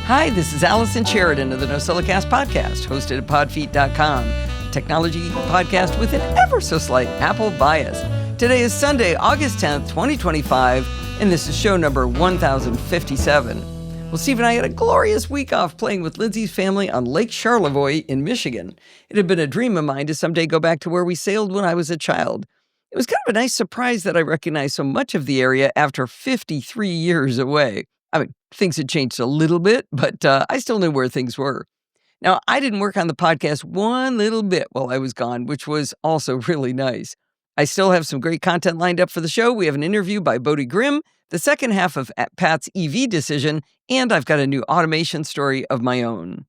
Hi, this is Allison Sheridan of the No Silicast podcast, hosted at podfeet.com, a technology podcast with an ever so slight Apple bias. Today is Sunday, August 10th, 2025, and this is show number 1057. Well, Steve and I had a glorious week off playing with Lindsay's family on Lake Charlevoix in Michigan. It had been a dream of mine to someday go back to where we sailed when I was a child. It was kind of a nice surprise that I recognized so much of the area after 53 years away. I mean, things had changed a little bit, but I still knew where things were. Now, I didn't work on the podcast one little bit while I was gone, which was also really nice. I still have some great content lined up for the show. We have an interview by Bodie Grimm, the second half of AtPat's EV decision, and I've got a new automation story of my own.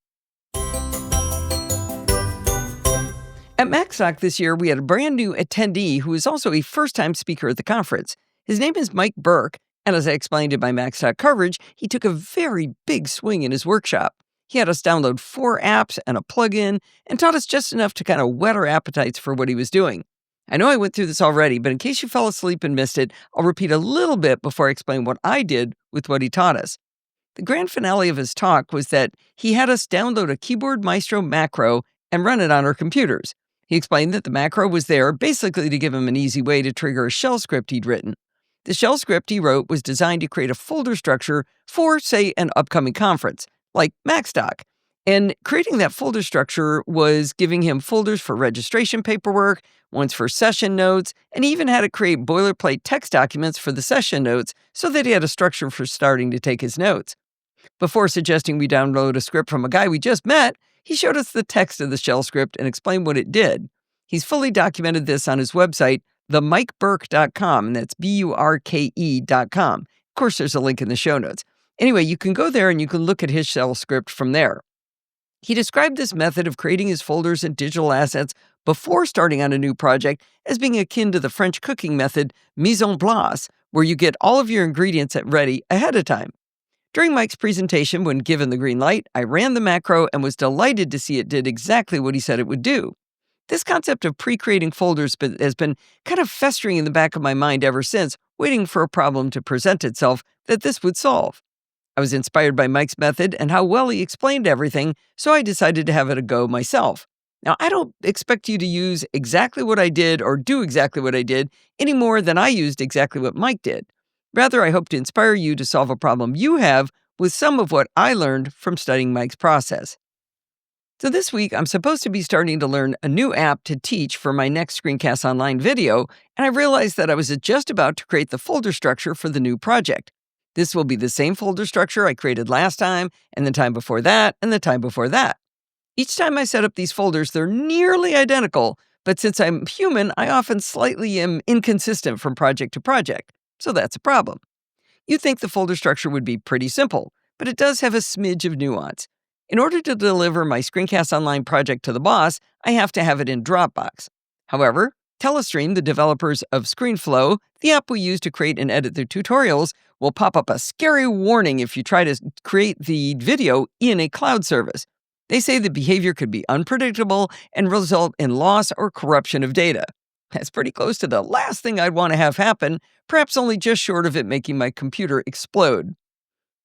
At MaxTock this year, we had a brand new attendee who is also a first-time speaker at the conference. His name is Mike Burke. And as I explained in my MaxTock coverage, he took a very big swing in his workshop. He had us download 4 apps and a plugin and taught us just enough to kind of whet our appetites for what he was doing. I know I went through this already, but in case you fell asleep and missed it, I'll repeat a little bit before I explain what I did with what he taught us. The grand finale of his talk was that he had us download a keyboard Maestro macro and run it on our computers. He explained that the macro was there basically to give him an easy way to trigger a shell script he'd written. The shell script he wrote was designed to create a folder structure for, say, an upcoming conference, like MaxTock. And creating that folder structure was giving him folders for registration paperwork, ones for session notes, and he even had to create boilerplate text documents for the session notes so that he had a structure for starting to take his notes. Before suggesting we download a script from a guy we just met, he showed us the text of the shell script and explained what it did. He's fully documented this on his website, themikeburke.com, and that's BURKE.com. Of course, there's a link in the show notes. Anyway, you can go there and you can look at his shell script from there. He described this method of creating his folders and digital assets before starting on a new project as being akin to the French cooking method mise en place, where you get all of your ingredients ready ahead of time. During Mike's presentation, when given the green light, I ran the macro and was delighted to see it did exactly what he said it would do. This concept of pre-creating folders has been kind of festering in the back of my mind ever since, waiting for a problem to present itself that this would solve. I was inspired by Mike's method and how well he explained everything, so I decided to have it a go myself. Now, I don't expect you to use exactly what I did or do exactly what I did any more than I used exactly what Mike did. Rather, I hope to inspire you to solve a problem you have with some of what I learned from studying Mike's process. So this week, I'm supposed to be starting to learn a new app to teach for my next Screencast Online video, and I realized that I was just about to create the folder structure for the new project. This will be the same folder structure I created last time, and the time before that, and the time before that. Each time I set up these folders, they're nearly identical, but since I'm human, I often slightly am inconsistent from project to project, so that's a problem. You'd think the folder structure would be pretty simple, but it does have a smidge of nuance. In order to deliver my Screencast Online project to the boss, I have to have it in Dropbox. However, Telestream, the developers of ScreenFlow, the app we use to create and edit their tutorials, will pop up a scary warning if you try to create the video in a cloud service. They say the behavior could be unpredictable and result in loss or corruption of data. That's pretty close to the last thing I'd want to have happen, perhaps only just short of it making my computer explode.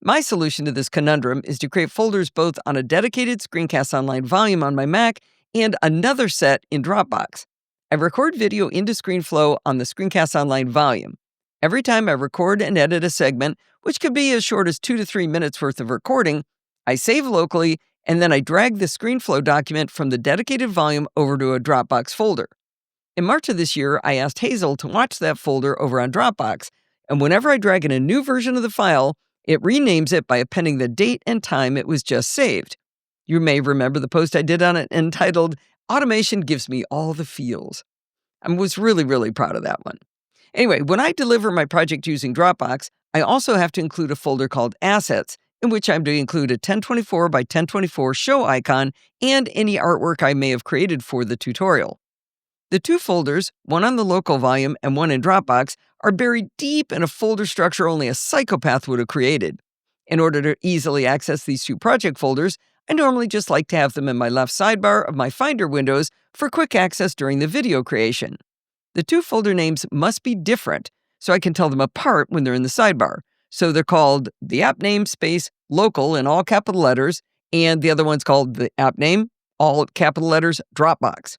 My solution to this conundrum is to create folders both on a dedicated Screencast Online volume on my Mac and another set in Dropbox. I record video into ScreenFlow on the Screencast Online volume. Every time I record and edit a segment, which could be as short as 2 to 3 minutes worth of recording, I save locally, and then I drag the ScreenFlow document from the dedicated volume over to a Dropbox folder. In March of this year, I asked Hazel to watch that folder over on Dropbox, and whenever I drag in a new version of the file, it renames it by appending the date and time it was just saved. You may remember the post I did on it entitled, "Automation Gives Me All the Feels." I was really, really proud of that one. Anyway, when I deliver my project using Dropbox, I also have to include a folder called Assets, in which I'm to include a 1024 by 1024 show icon and any artwork I may have created for the tutorial. The two folders, one on the local volume and one in Dropbox, are buried deep in a folder structure only a psychopath would have created. In order to easily access these two project folders, I normally just like to have them in my left sidebar of my Finder windows for quick access during the video creation. The two folder names must be different, so I can tell them apart when they're in the sidebar. So they're called the app name space local in all capital letters, and the other one's called the app name, all capital letters, Dropbox.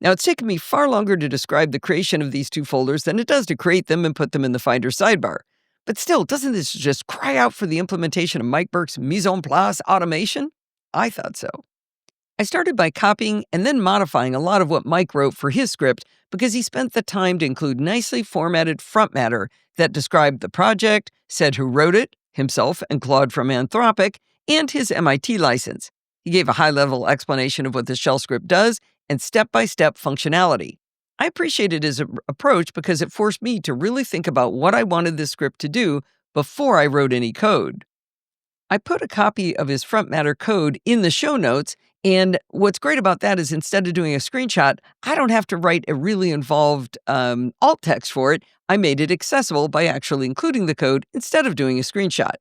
Now, it's taken me far longer to describe the creation of these two folders than it does to create them and put them in the Finder sidebar. But still, doesn't this just cry out for the implementation of Mike Burke's mise en place automation? I thought so. I started by copying and then modifying a lot of what Mike wrote for his script because he spent the time to include nicely formatted front matter that described the project, said who wrote it, himself and Claude from Anthropic, and his MIT license. He gave a high-level explanation of what the shell script does and step-by-step functionality. I appreciated his approach because it forced me to really think about what I wanted this script to do before I wrote any code. I put a copy of his front matter code in the show notes, and what's great about that is instead of doing a screenshot, I don't have to write a really involved alt text for it. I made it accessible by actually including the code instead of doing a screenshot.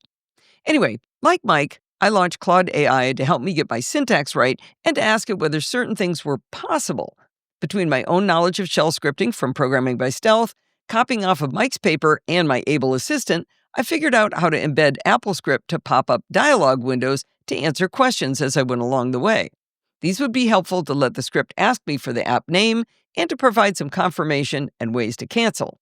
Anyway, like Mike, I launched Claude AI to help me get my syntax right and to ask it whether certain things were possible. Between my own knowledge of shell scripting from Programming by Stealth, copying off of Mike's paper, and my able assistant, I figured out how to embed AppleScript to pop up dialog windows to answer questions as I went along the way. These would be helpful to let the script ask me for the app name and to provide some confirmation and ways to cancel.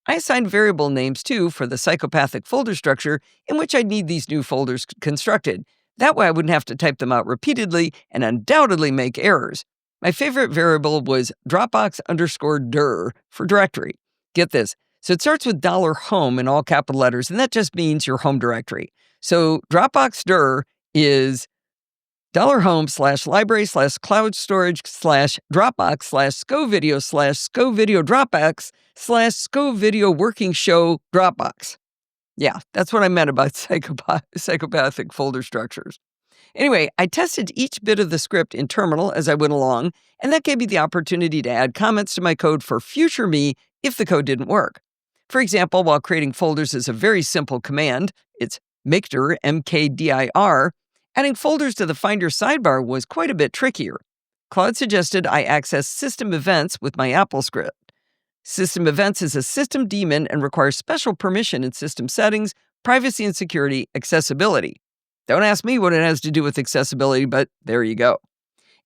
I assigned variable names, too, for the psychopathic folder structure in which I'd need these new folders constructed. That way I wouldn't have to type them out repeatedly and undoubtedly make errors. My favorite variable was Dropbox_dir for directory. Get this. So it starts with $home in all capital letters, and that just means your home directory. So Dropbox_dir is $home/library/cloud storage/Dropbox/ScoVideo/ScoVideo Dropbox/ScoVideo working show Dropbox. Yeah, that's what I meant about psychopathic folder structures. Anyway, I tested each bit of the script in Terminal as I went along, and that gave me the opportunity to add comments to my code for future me if the code didn't work. For example, while creating folders is a very simple command, it's mkdir, MKDIR, adding folders to the Finder sidebar was quite a bit trickier. Claude suggested I access system events with my AppleScript. System events is a system daemon and requires special permission in system settings, privacy and security, accessibility. Don't ask me what it has to do with accessibility, but there you go.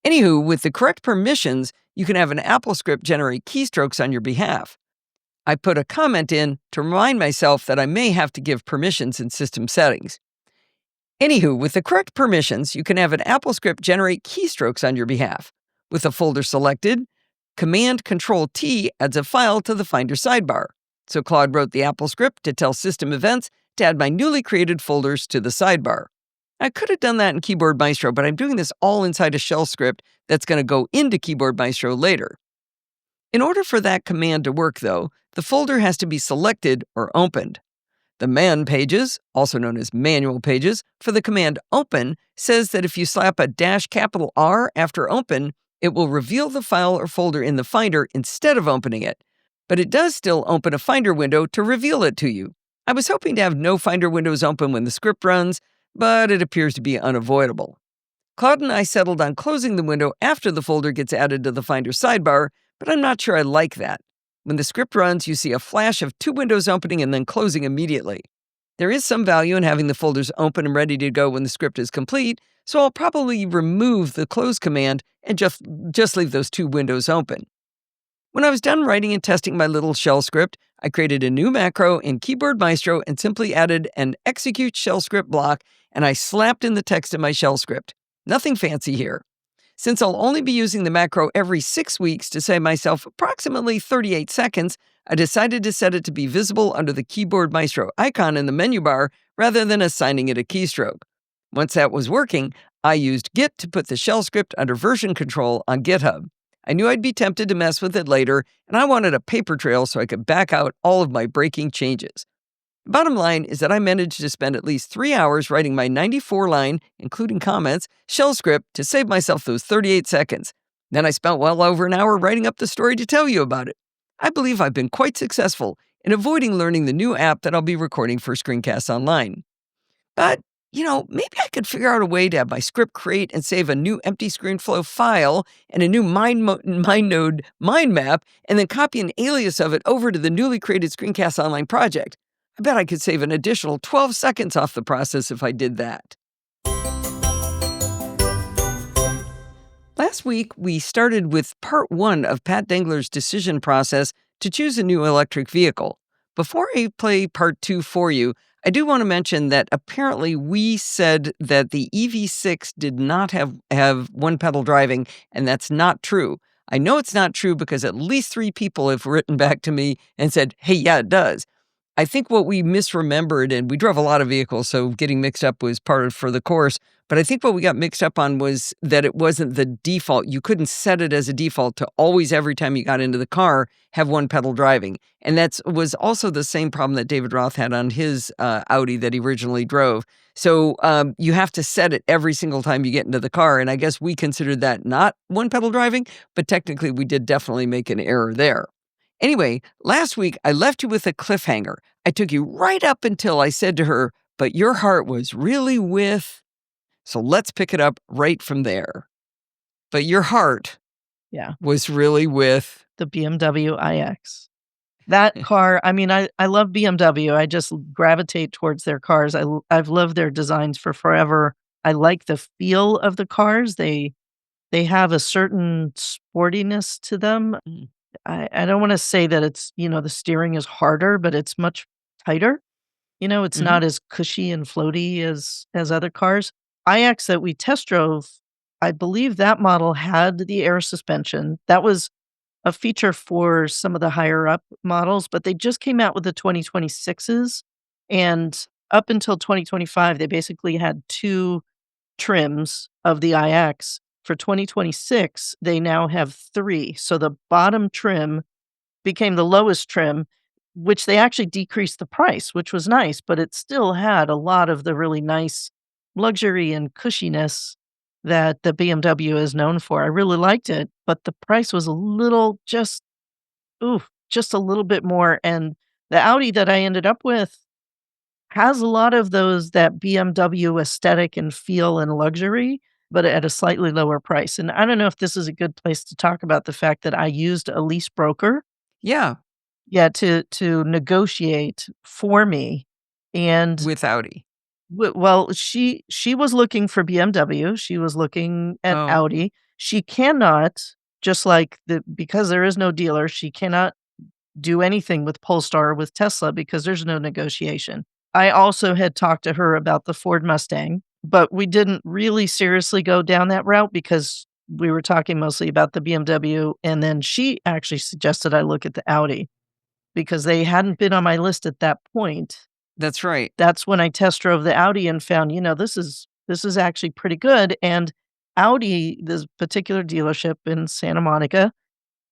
Anywho, with the correct permissions, you can have an AppleScript generate keystrokes on your behalf. I put a comment in to remind myself that I may have to give permissions in system settings. Anywho, with the correct permissions, you can have an AppleScript generate keystrokes on your behalf. With a folder selected, Command-Control-T adds a file to the Finder sidebar. So Claude wrote the AppleScript to tell system events to add my newly created folders to the sidebar. I could have done that in Keyboard Maestro, but I'm doing this all inside a shell script that's going to go into Keyboard Maestro later. In order for that command to work, though, the folder has to be selected or opened. The man pages, also known as manual pages, for the command open says that if you slap a $R after open, it will reveal the file or folder in the Finder instead of opening it. But it does still open a Finder window to reveal it to you. I was hoping to have no Finder windows open when the script runs, but it appears to be unavoidable. Claude and I settled on closing the window after the folder gets added to the Finder sidebar, but I'm not sure I like that. When the script runs, you see a flash of two windows opening and then closing immediately. There is some value in having the folders open and ready to go when the script is complete, so I'll probably remove the close command and just leave those two windows open. When I was done writing and testing my little shell script, I created a new macro in Keyboard Maestro and simply added an execute shell script block, and I slapped in the text in my shell script. Nothing fancy here. Since I'll only be using the macro every 6 weeks to save myself approximately 38 seconds, I decided to set it to be visible under the Keyboard Maestro icon in the menu bar rather than assigning it a keystroke. Once that was working, I used Git to put the shell script under version control on GitHub. I knew I'd be tempted to mess with it later, and I wanted a paper trail so I could back out all of my breaking changes. The bottom line is that I managed to spend at least 3 hours writing my 94-line, including comments, shell script to save myself those 38 seconds. Then I spent well over an hour writing up the story to tell you about it. I believe I've been quite successful in avoiding learning the new app that I'll be recording for Screencasts Online. But, maybe I could figure out a way to have my script create and save a new empty ScreenFlow file and a new MindNode mind map, and then copy an alias of it over to the newly created Screencasts Online project. I bet I could save an additional 12 seconds off the process if I did that. Last week, we started with part 1 of Pat Dengler's decision process to choose a new electric vehicle. Before I play part 2 for you, I do want to mention that apparently we said that the EV6 did not have one-pedal driving, and that's not true. I know it's not true because at least 3 people have written back to me and said, hey, yeah, it does. I think what we misremembered, and we drove a lot of vehicles, so getting mixed up was part for the course. But I think what we got mixed up on was that it wasn't the default. You couldn't set it as a default to always, every time you got into the car, have one pedal driving. And that was also the same problem that David Roth had on his Audi that he originally drove. So you have to set it every single time you get into the car. And I guess we considered that not one pedal driving, but technically we did definitely make an error there. Anyway, last week I left you with a cliffhanger. I took you right up until I said to her, but your heart was really with... So let's pick it up right from there. But your heart was really with... the BMW iX. That car, I mean, I love BMW. I just gravitate towards their cars. I've loved their designs for forever. I like the feel of the cars. They have a certain sportiness to them. I don't want to say that it's, the steering is harder, but it's much tighter. It's not as cushy and floaty as other cars. iX that we test drove, I believe that model had the air suspension. That was a feature for some of the higher up models, but they just came out with the 2026s. And up until 2025, they basically had 2 trims of the iX. For 2026, they now have 3. So the bottom trim became the lowest trim, which they actually decreased the price, which was nice, but it still had a lot of the really nice luxury and cushiness that the BMW is known for. I really liked it, but the price was a little just a little bit more. And the Audi that I ended up with has a lot of that BMW aesthetic and feel and luxury, but at a slightly lower price. And I don't know if this is a good place to talk about the fact that I used a lease broker. Yeah. Yeah, to negotiate for me. And with Audi. Well, she was looking for BMW. She was looking at Audi. She cannot, just like because there is no dealer, she cannot do anything with Polestar with Tesla because there's no negotiation. I also had talked to her about the Ford Mustang, but we didn't really seriously go down that route because we were talking mostly about the BMW. And then she actually suggested I look at the Audi because they hadn't been on my list at that point. That's right. That's when I test drove the Audi and found, this is actually pretty good. And Audi, this particular dealership in Santa Monica,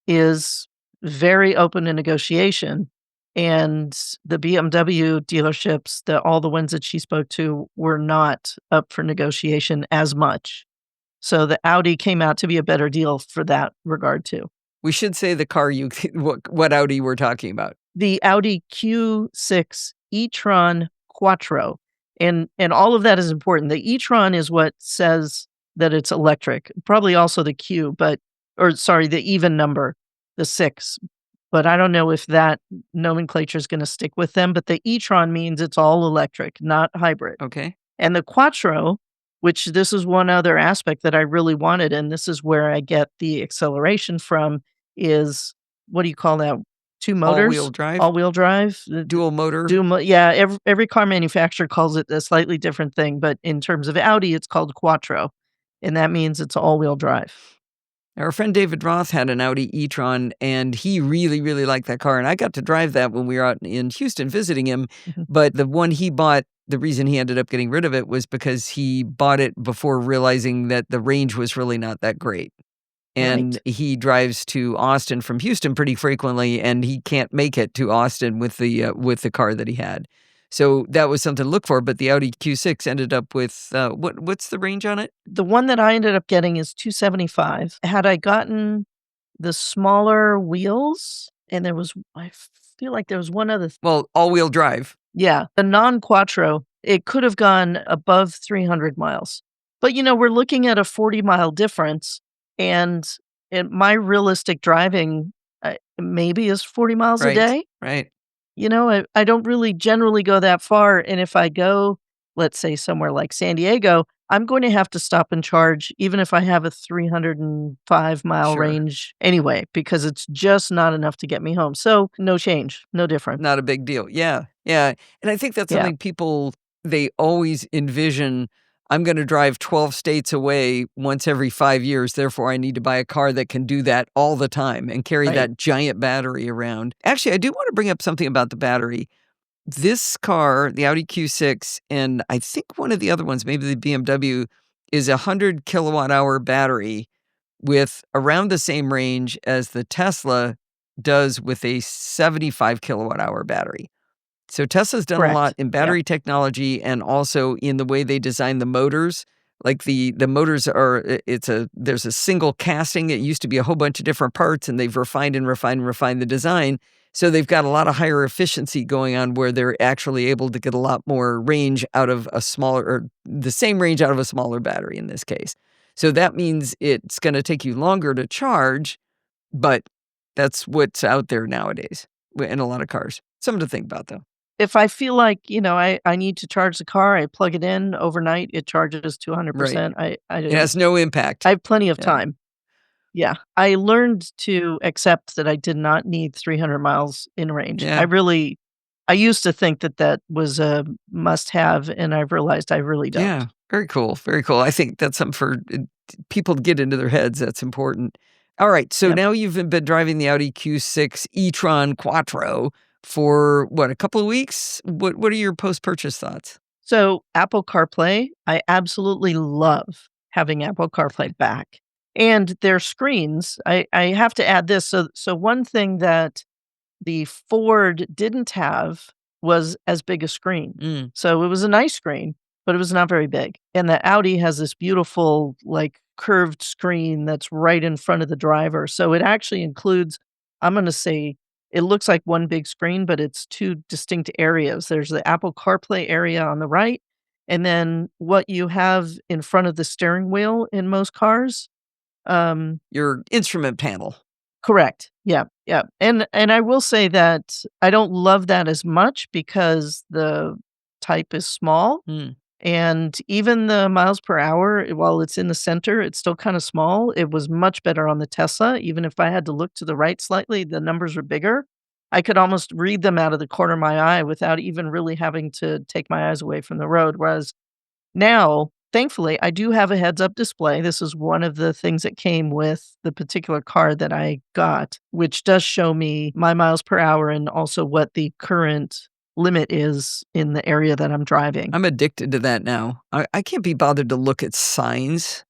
is very open to negotiation. And the BMW dealerships, all the ones that she spoke to, were not up for negotiation as much. So the Audi came out to be a better deal for that regard too. We should say the car what Audi we're talking about. The Audi Q6 e-tron Quattro. And all of that is important. The e-tron is what says that it's electric. Probably also the Q, the even number, the 6. But I don't know if that nomenclature is going to stick with them. But the e-tron means it's all electric, not hybrid. Okay. And the Quattro, which this is one other aspect that I really wanted, and this is where I get the acceleration from, is, what do you call that? 2 motors? All-wheel drive? All-wheel drive. Dual motor? Every car manufacturer calls it a slightly different thing, but in terms of Audi, it's called Quattro, and that means it's all-wheel drive. Our friend David Roth had an Audi e-tron, and he really, really liked that car, and I got to drive that when we were out in Houston visiting him, but the one he bought, the reason he ended up getting rid of it was because he bought it before realizing that the range was really not that great. And he drives to Austin from Houston pretty frequently, and he can't make it to Austin with the car that he had. So that was something to look for. But the Audi Q6 ended up with what's the range on it? The one that I ended up getting is 275. Had I gotten the smaller wheels, and I feel like there was one other. Well, all-wheel drive. Yeah, the non-Quattro, it could have gone above 300 miles. But we're looking at a 40-mile difference. And my realistic driving maybe is 40 miles a day. Right. I don't really generally go that far, and if I go, let's say, somewhere like San Diego, I'm going to have to stop and charge even if I have a 305-mile Sure. range anyway, because it's just not enough to get me home. So, no change, no difference. Not a big deal. Yeah, yeah, and I think that's Yeah, something people they always envision, "I'm gonna drive 12 states away once every 5 years, therefore I need to buy a car that can do that all the time and carry right. that giant battery around." Actually, I do wanna bring up something about the battery. This car, the Audi Q6, and I think one of the other ones, maybe the BMW, is a 100 kilowatt hour battery with around the same range as the Tesla does with a 75 kilowatt hour battery. So Tesla's done a lot Correct. in Yeah, battery technology and also in the way they design the motors. Like the motors are there's a single casting. It used to be a whole bunch of different parts, and they've refined and refined and refined the design. So they've got a lot of higher efficiency going on where they're actually able to get a lot more range out of a smaller or the same range out of a smaller battery in this case. So that means it's going to take you longer to charge, but that's what's out there nowadays in a lot of cars. Something to think about though. if I feel like, I need to charge the car, I plug it in overnight, it charges to Right. 100%. I It don't has no I impact. have plenty of Yeah. time. Yeah, I learned to accept that I did not need 300 miles in range. Yeah. I used to think that that was a must-have, and I've realized I really don't. Yeah. Very cool. Very cool. I think that's something for people to get into their heads. That's important. All right. So Yep. now you've been driving the Audi Q6 e-tron Quattro for what, a couple of weeks? What are your post-purchase thoughts? So, Apple CarPlay, I absolutely love having Apple CarPlay back, and their screens, I have to add this, so one thing that the Ford didn't have was as big a screen. Mm. So it was a nice screen, but it was not very big. And the Audi has this beautiful, like, curved screen that's right in front of the driver. So it actually includes, I'm going to say, it looks like one big screen, but it's two distinct areas. There's the Apple CarPlay area on the right, and then what you have in front of the steering wheel in most cars. Um, Your instrument panel. Correct. Yeah, yeah. And I will say that I don't love that as much because the type is small, Mm. and even the miles per hour, while it's in the center, it's still kinda small. It was much better on the Tesla. Even if I had to look to the right slightly, the numbers were bigger. I could almost read them out of the corner of my eye without even really having to take my eyes away from the road, whereas now, thankfully, I do have a heads-up display. This is one of the things that came with the particular car that I got, which does show me my miles per hour and also what the current limit is in the area that I'm driving. I'm addicted to that now. I can't be bothered to look at signs.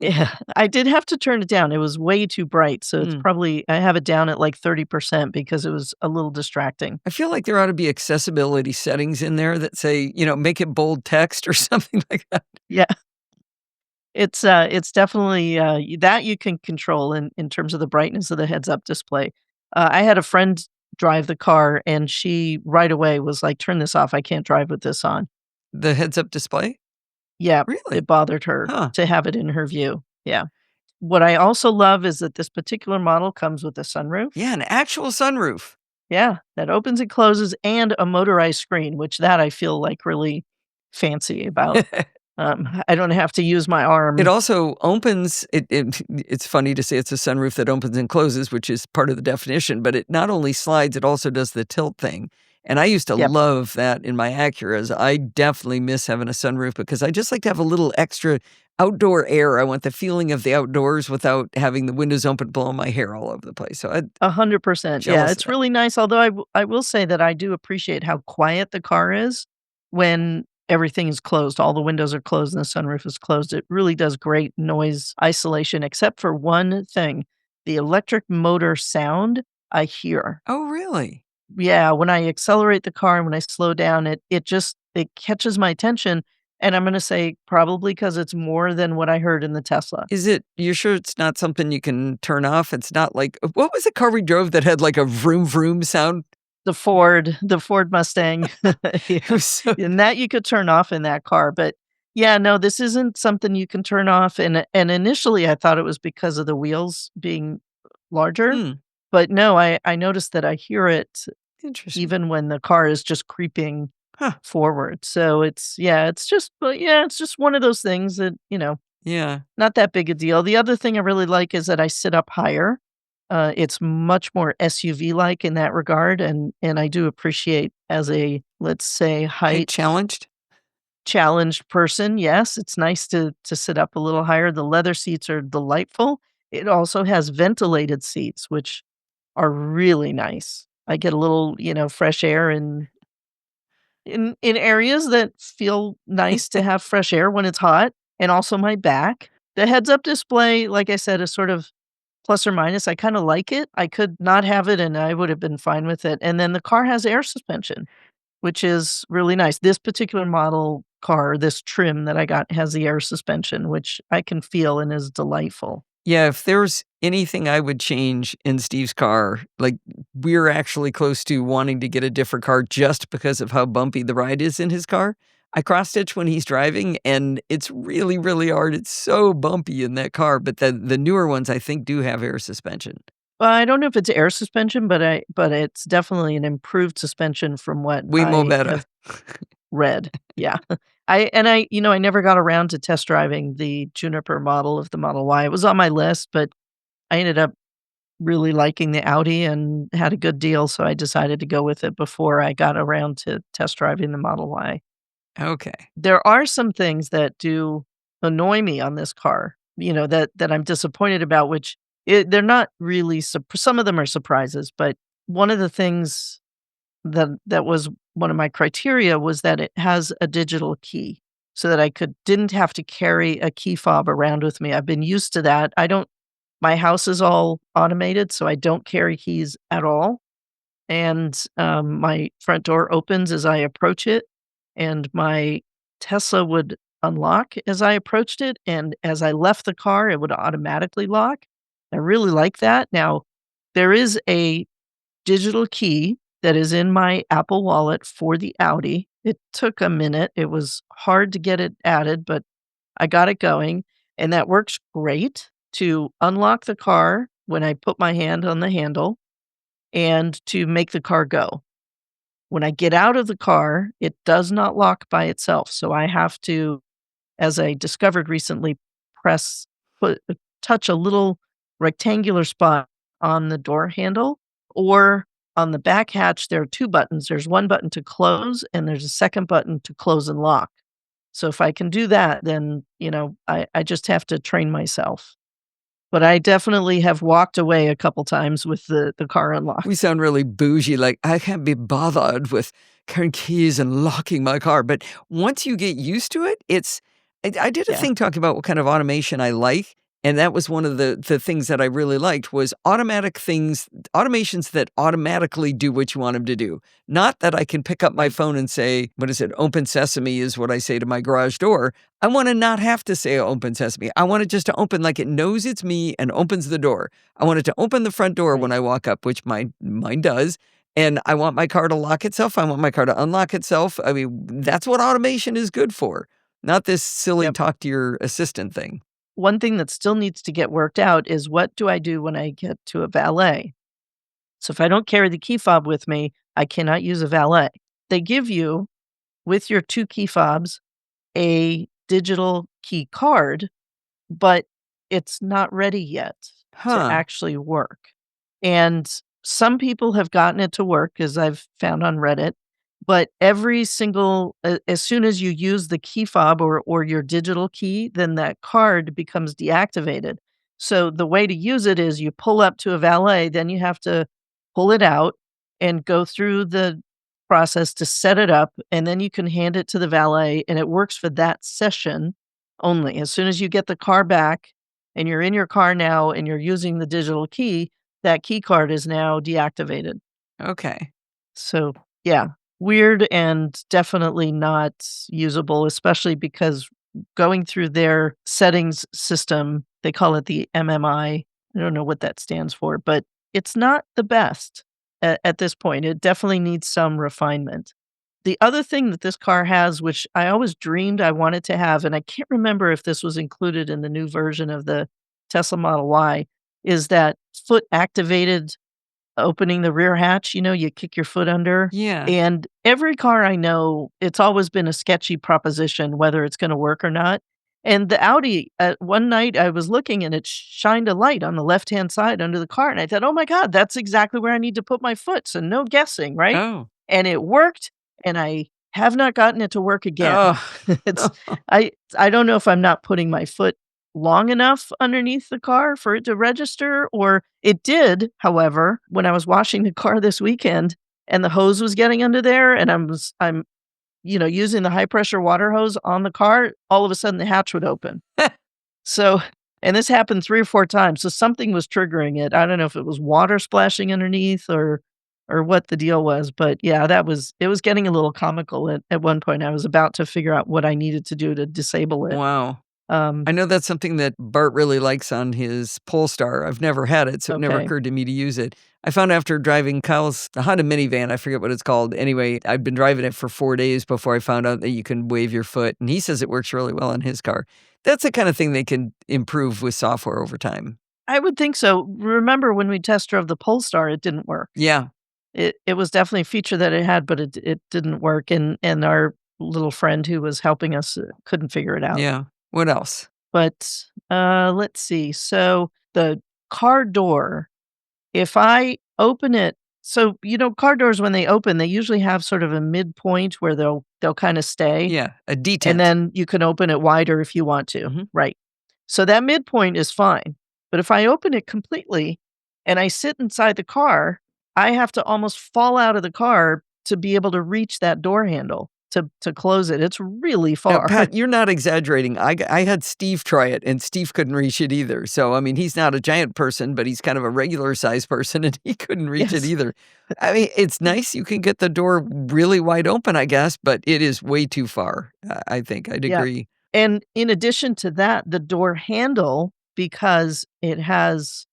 Yeah, I did have to turn it down. It was way too bright, so it's Mm. probably I have it down at, like, 30% because it was a little distracting. I feel like there ought to be accessibility settings in there that say, make it bold text or something like that. Yeah. It's definitely, that you can control in terms of the brightness of the heads-up display. I had a friend drive the car, and she right away was like, "Turn this off, I can't drive with this on." The heads-up display? Yeah, Really? it bothered her Huh. to have it in her view. Yeah. What I also love is that this particular model comes with a sunroof. Yeah, an actual sunroof. Yeah, that opens and closes, and a motorized screen, which that I feel, like, really fancy about. I don't have to use my It arm. also opens it's funny to say it's a sunroof that opens and closes, which is part of the definition, but it not only slides, it also does the tilt thing, and I used to Yep. love that in my Acuras. I definitely miss having a sunroof because I just like to have a little extra outdoor air. I want the feeling of the outdoors without having the windows open, blowing my hair all over the place, so I'm 100%. Yeah, jealous of it's that. really nice, although I will say that I do appreciate how quiet the car is when everything is closed, all the windows are closed and the sunroof is closed. It really does great noise isolation, except for one thing, the electric motor sound I hear. Oh, really? Yeah, when I accelerate the car and when I slow down, it catches my attention, and I'm gonna say probably because it's more than what I heard in the Tesla. You're sure it's not something you can turn off? It's not like what was the car we drove that had like a vroom vroom sound? The Ford Mustang. It Yeah, was so and that you could turn off in that car, but yeah, no, this isn't something you can turn off, and initially, I thought it was because of the wheels being larger, Hmm. but no, I noticed that I hear it Interesting. even when the car is just creeping Huh. forward. So it's just one of those things that, Yeah. not that big a deal. The other thing I really like is that I sit up higher. It's much more SUV-like in that regard, and I do appreciate as a, let's say, Height height challenged? challenged person, yes, it's nice to sit up a little higher. The leather seats are delightful. It also has ventilated seats, which are really nice. I get a little, fresh air in areas that feel nice to have fresh air when it's hot, and also my back. The heads-up display, like I said, is sort of plus or minus. I kinda like it. I could not have it, and I would have been fine with it, and then the car has air suspension, which is really nice. This particular model car, this trim that I got has the air suspension, which I can feel and is delightful. Yeah, if there's anything I would change in Steve's car, like, we're actually close to wanting to get a different car just because of how bumpy the ride is in his car. I cross-stitch when he's driving, and it's really, really hard. It's so bumpy in that car, but the newer ones, I think, do have air suspension. Well, I don't know if it's air suspension, but it's definitely an improved suspension from what Way more I better. have read. Yeah. I never got around to test driving the Juniper model of the Model Y. It was on my list, but I ended up really liking the Audi and had a good deal, so I decided to go with it before I got around to test driving the Model Y. Okay. There are some things that do annoy me on this car, that I'm disappointed about, which they're not really some of them are surprises, but one of the things that was one of my criteria was that it has a digital key so that I didn't have to carry a key fob around with me. I've been used to that. I don't My house is all automated, so I don't carry keys at all. And my front door opens as I approach it, and my Tesla would unlock as I approached it. And as I left the car, it would automatically lock. I really like that. Now, there is a digital key that is in my Apple Wallet for the Audi. It took a minute. It was hard to get it added, but I got it going, and that works great to unlock the car when I put my hand on the handle and to make the car go. When I get out of the car, it does not lock by itself. So I have to, as I discovered recently, press, touch a little rectangular spot on the door handle, or on the back hatch. There are two buttons. There's one button to close, and there's a second button to close and lock. So if I can do that, then, I just have to train myself. But I definitely have walked away a couple times with the car We unlocked. sound really bougie, like, I can't be bothered with carrying keys and locking my car, but once you get used to it, I did a Yeah, thing talking about what kind of automation I like, and that was one of the things that I really liked was automations that automatically do what you want them to do. Not that I can pick up my right, phone and say, what is it? Open sesame is what I say to my garage door. I wanna not have to say open sesame. I want it just to open like it knows it's me and opens the door. I want it to open the front door when right. I walk up, which mine does, and I want my car to lock itself. I want my car to unlock itself. I mean, that's what automation is good for, not this silly Yep. talk to your assistant thing. One thing that still needs to get worked out is what do I do when I get to a valet? So if I don't carry the key fob with me, I cannot use a valet. They give you, with your 2 key fobs, a digital key card, but it's not ready yet to Huh. actually work. And some people have gotten it to work, as I've found on Reddit, but every single as soon as you use the key fob or your digital key, then that card becomes deactivated. So the way to use it is you pull up to a valet, then you have to pull it out and go through the process to set it up, and then you can hand it to the valet, and it works for that session only. As soon as you get the car back and you're in your car now and you're using the digital key, that key card is now deactivated. Okay. So, yeah, weird and definitely not usable, especially because going through their settings system, they call it the MMI. I don't know what that stands for, but it's not the best at this point. It definitely needs some refinement. The other thing that this car has, which I always dreamed I wanted to have, and I can't remember if this was included in the new version of the Tesla Model Y, is that foot activated opening the rear hatch, you kick your foot under. Yeah. And every car I know, it's always been a sketchy proposition whether it's gonna work or not. And the Audi, one night I was looking and it shined a light on the left-hand side under the car, and I thought, "Oh my god, that's exactly where I need to put my foot, so no guessing," right? Oh. And it worked, and I have not gotten it to work again. Oh. It's I don't know if I'm not putting my foot long enough underneath the car for it to register, or it did, however, when I was washing the car this weekend and the hose was getting under there and I'm using the high pressure water hose on the car, all of a sudden the hatch would open. So, and this happened 3 or 4 times, so something was triggering it. I don't know if it was water splashing underneath or what the deal was, but yeah, it was getting a little comical at one point. I was about to figure out what I needed to do to disable it. Wow. Um, I know that's something that Bart really likes on his Polestar. I've never had it, so it never okay. occurred to me to use it. I found after driving Kyle's Honda minivan, I forget what it's called. Anyway, I'd been driving it for 4 days before I found out that you can wave your foot, and he says it works really well on his car. That's the kind of thing they can improve with software over time. I would think so. Remember when we test drove the Polestar, it didn't work. Yeah. It was definitely a feature that it had, but it didn't work, and our little friend who was helping us, couldn't figure it out. Yeah. What else? But, let's see. So the car door, if I open it, so, car doors when they open, they usually have sort of a midpoint where they'll kinda stay, Yeah. A detent. and then you can open it wider if you want to. Mhm. Right. So that midpoint is fine. But if I open it completely and I sit inside the car, I have to almost fall out of the car to be able to reach that door handle to close it. It's really Now, far. Pat, you're not exaggerating. I had Steve try it, and Steve couldn't reach it either. So, I mean, he's not a giant person, but he's kind of a regular-sized person, and he couldn't reach it Yes. either. I mean, it's nice you can get the door really wide open, I guess, but it is way too far, I think. I'd Yeah. agree. And in addition to that, the door handle, because it has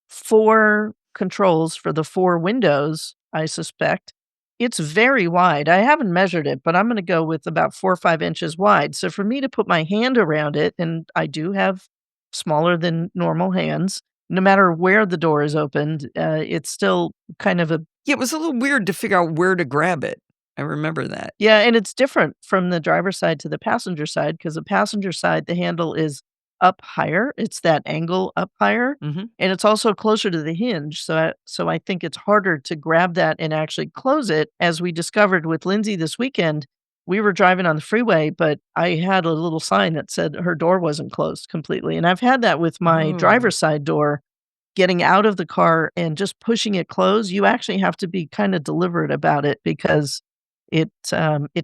4 controls for the 4 windows, I suspect, it's very wide. I haven't measured it, but I'm gonna go with about 4 or 5 inches wide. So for me to put my hand around it, and I do have smaller than normal hands, no matter where the door is opened, it's still kind of a Yeah, it was a little weird to figure out where to grab it. I remember that. yeah, and it's different from the driver's side to the passenger side, because the passenger side, the handle is up higher. It's that angle up higher, Mhm. and it's also closer to the hinge, so I think it's harder to grab that and actually close it. As we discovered with Lindsay this weekend, we were driving on the freeway, but I had a little sign that said her door wasn't closed completely, and I've had that with my Oh. driver's side door. Getting out of the car and just pushing it closed, you actually have to be kinda deliberate about it because it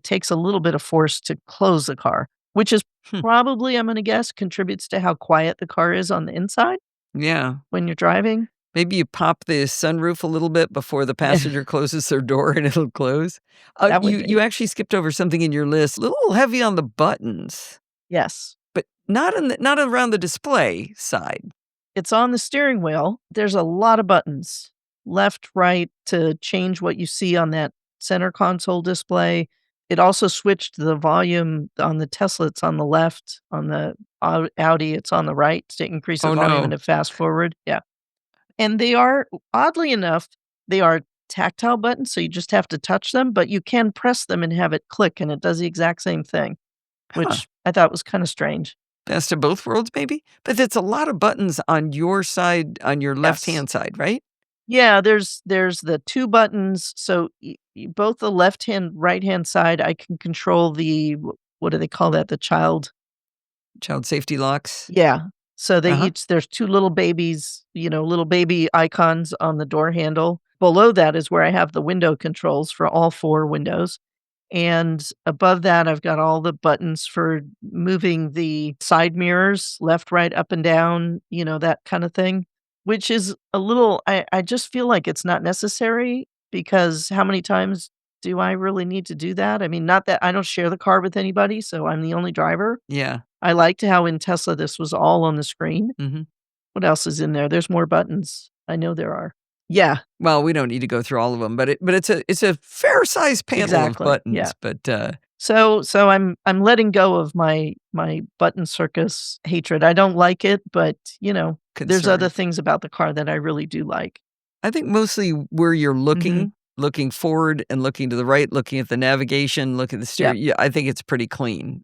takes a little bit of force to close the car, which is Hmm. probably, I'm gonna guess, contributes to how quiet the car is on the inside Yeah. when you're driving. Maybe you pop the sunroof a little bit before the passenger closes their door and it'll close. That would You be. actually skipped over something in your list, a little heavy on the buttons, Yes. but not around the display side. It's on the steering wheel. There's a lot of buttons, left, right, to change what you see on that center console display. It also switched the volume on the Tesla, it's on the left, on the Audi, it's on the right to increase the Oh, volume no. and to fast forward. Yeah. And they are, oddly enough, they are tactile buttons, so you just have to touch them, but you can press them and have it click, and it does the exact same thing, Huh. which I thought was kinda strange. Best of both worlds, maybe? But it's a lot of buttons on your side, on your Yes. left-hand side, right? Yeah, there's the 2 buttons, so both the left-hand, right-hand side, I can control the what do they call that? The child. Child safety locks. Yeah. So they Uh-huh. each there's 2 little babies, little baby icons on the door handle. Below that is where I have the window controls for all 4 windows. And above that, I've got all the buttons for moving the side mirrors left, right, up and down, that kind of thing, which is a little, I just feel like it's not necessary because how many times do I really need to do that? I mean, not that I don't share the car with anybody, so I'm the only driver. Yeah. I liked how in Tesla this was all on the screen. Mhm. What else is in there? There's more buttons. I know there are. Yeah, Well, we don't need to go through all of them, but it's a fair-sized panel of exactly. Yeah. buttons, but, So I'm letting go of my button circus hatred. I don't like it, but, there's other concern. things about the car that I really do like. I think mostly where you're Mhm. looking forward and looking to the right, looking at the navigation, look at the Yep. steering. Yeah, I think it's pretty clean.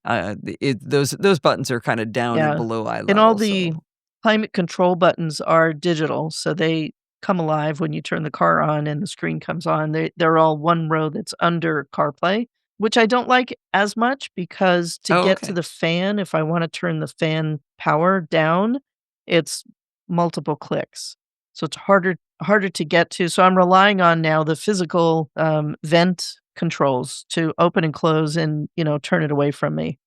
Those buttons are kind of down and Yeah. below eye And all level. the So, climate control buttons are digital, so they come alive when you turn the car on and the screen comes on. They're all one row that's under CarPlay, which I don't like as much because to oh, get to okay. the fan, if I wanna turn the fan power down, it's multiple clicks. So it's harder to get to. So I'm relying on now the physical, vent controls to open and close and, turn it away from me.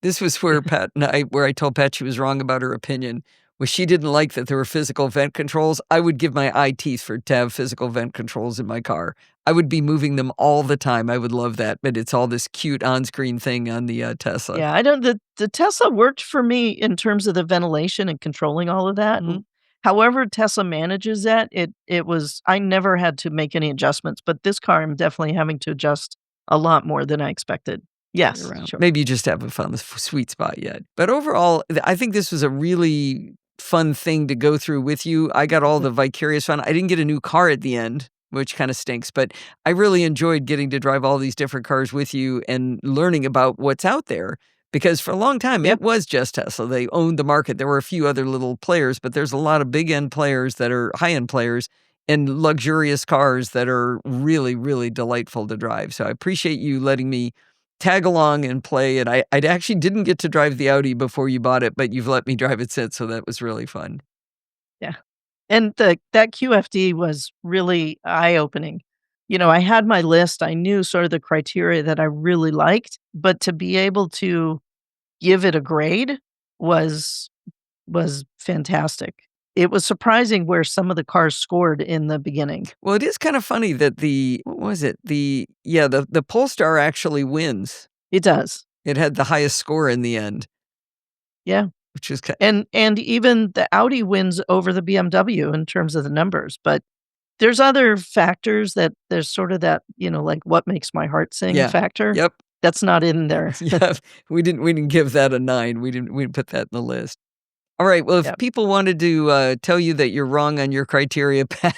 This was where I told Pat she was wrong about her opinion. Was she didn't like that there were physical vent controls. I would give my eye teeth to have physical vent controls in my car. I would be moving them all the time. I would love that, but it's all this cute on-screen thing on the Tesla. Yeah, I don't the Tesla worked for me in terms of the ventilation and controlling all of that. Mhm. However Tesla manages that, it was I never had to make any adjustments, but this car, I'm definitely having to adjust a lot more than I expected. Play Yes, around. sure. Maybe you just haven't found the sweet spot yet. But overall, I think this was a really fun thing to go through with you. I got all Mhm. the vicarious fun. I didn't get a new car at the end, which kind of stinks, but I really enjoyed getting to drive all these different cars with you and learning about what's out there. Because for a long time, it Yep, was just Tesla. They owned the market. There were a few other little players, but there's a lot of big end players that are high end players and luxurious cars that are really, really delightful to drive. So I appreciate you letting me tag along and play, and I actually didn't get to drive the Audi before you bought it, but you've let me drive it since, so that was really fun. yeah. And that QFD was really eye-opening. I had my list, I knew sort of the criteria that I really liked, but to be able to give it a grade was fantastic. It was surprising where some of the cars scored in the beginning. Well, it is kind of funny that the what was it? The Polestar actually wins. It does. It had the highest score in the end, Yeah. which is ki And even the Audi wins over the BMW in terms of the numbers, but there's other factors that there's sort of that, like what makes my heart sing yeah. factor. Yep. That's not in there. Yeah. We didn't give that a 9. We didn't put that in the list. All right, well, if Yep. people wanted to, tell you that you're wrong on your criteria, Pat,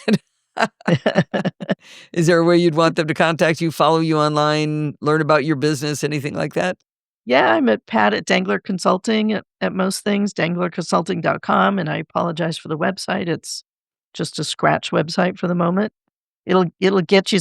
is there a way you'd want them to contact you, follow you online, learn about your business, anything like that? Yeah, I'm at Pat at Dengler Consulting at most things, denglerconsulting.com, and I apologize for the website. It's just a scratch website for the moment. It'll get you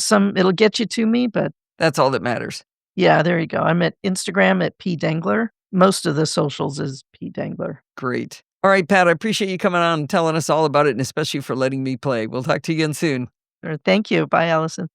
to me, but That's all that matters. yeah, there you go. I'm at Instagram at P Dengler. Most of the socials is P Dengler. Great. All right, Pat, I appreciate you coming on and telling us all about it, and especially for letting me play. We'll talk to you again soon. Or thank you. Bye, Allison.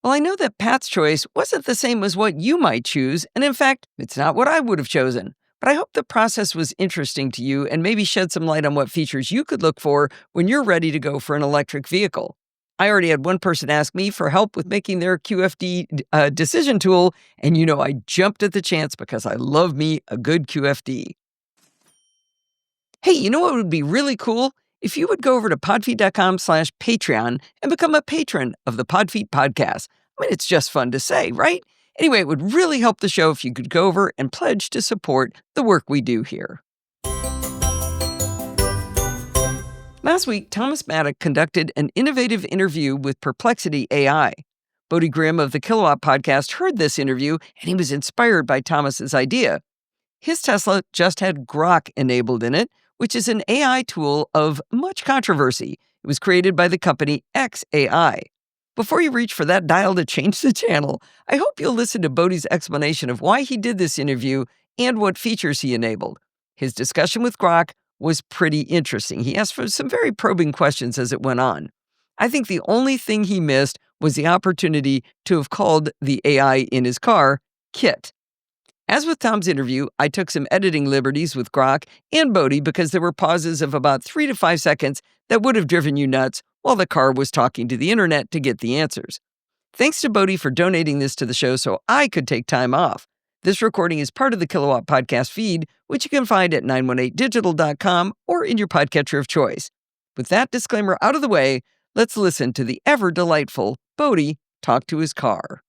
Well, I know that Pat's choice wasn't the same as what you might choose, and in fact, it's not what I would have chosen. But I hope the process was interesting to you and maybe shed some light on what features you could look for when you're ready to go for an electric vehicle. I already had one person ask me for help with making their QFD decision tool, and I jumped at the chance because I love me a good QFD. Hey, you know what would be really cool? If you would go over to podfeet.com/Patreon and become a patron of the Podfeet podcast. I mean, it's just fun to say, right? Anyway, it would really help the show if you could go over and pledge to support the work we do here. Last week, Thomas Maddock conducted an innovative interview with Perplexity AI. Bodie Grimm of the Kilowatt podcast heard this interview, and he was inspired by Thomas's idea. His Tesla just had Grok enabled in it, which is an AI tool of much controversy. It was created by the company xAI. Before you reach for that dial to change the channel, I hope you'll listen to Bodie's explanation of why he did this interview and what features he enabled. His discussion with Grok was pretty interesting. He asked for some very probing questions as it went on. I think the only thing he missed was the opportunity to have called the AI in his car Kit. As with Tom's interview, I took some editing liberties with Grok and Bodie because there were pauses of about 3 to 5 seconds that would have driven you nuts while the car was talking to the internet to get the answers. Thanks to Bodie for donating this to the show so I could take time off. This recording is part of the Kilowatt podcast feed, which you can find at 918digital.com or in your podcatcher of choice. With that disclaimer out of the way, let's listen to the ever-delightful Bodie talk to his car.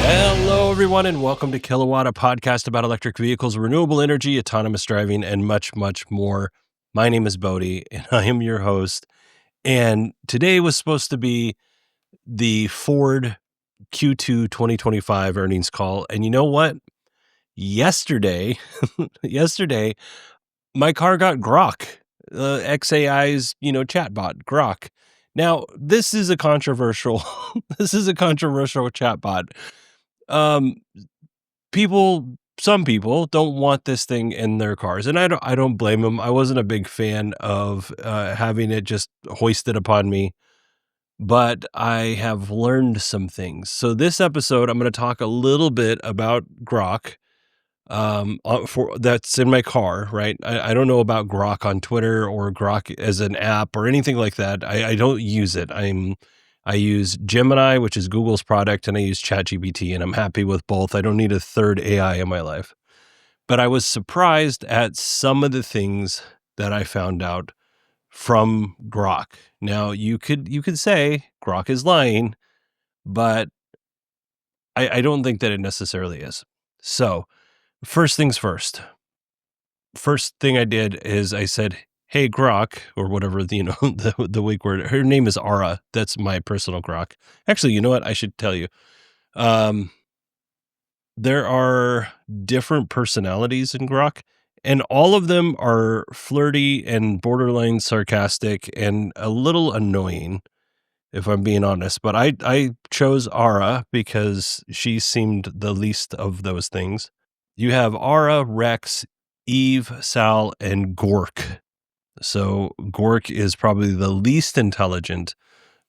Hello, everyone, and welcome to Kilowatt, a podcast about electric vehicles, renewable energy, autonomous driving, and much, much more. My name is Bodie, and I am your host. And today was supposed to be the Ford Q2 2025 earnings call. And you know what? Yesterday, my car got Grok, XAI's, chatbot, Grok. Now, this is a controversial chatbot. Some people don't want this thing in their cars, and I don't blame them. I wasn't a big fan of having it just hoisted upon me, but I have learned some things. So this episode, I'm going to talk a little bit about Grok, for that's in my car, right? I don't know about Grok on Twitter or Grok as an app or anything like that. I don't use it. I use Gemini, which is Google's product, and I use ChatGPT, and I'm happy with both. I don't need a third AI in my life. But I was surprised at some of the things that I found out from Grok. Now, you could say Grok is lying, but I don't think that it necessarily is. So, first things first. First thing I did is I said, "Hey Grok," or whatever, the wake word. Her name is Ara. That's my personal Grok. Actually, you know what? I should tell you. There are different personalities in Grok, and all of them are flirty and borderline sarcastic and a little annoying, if I'm being honest. But I chose Ara because she seemed the least of those things. You have Ara, Rex, Eve, Sal, and Gork. So Gork is probably the least intelligent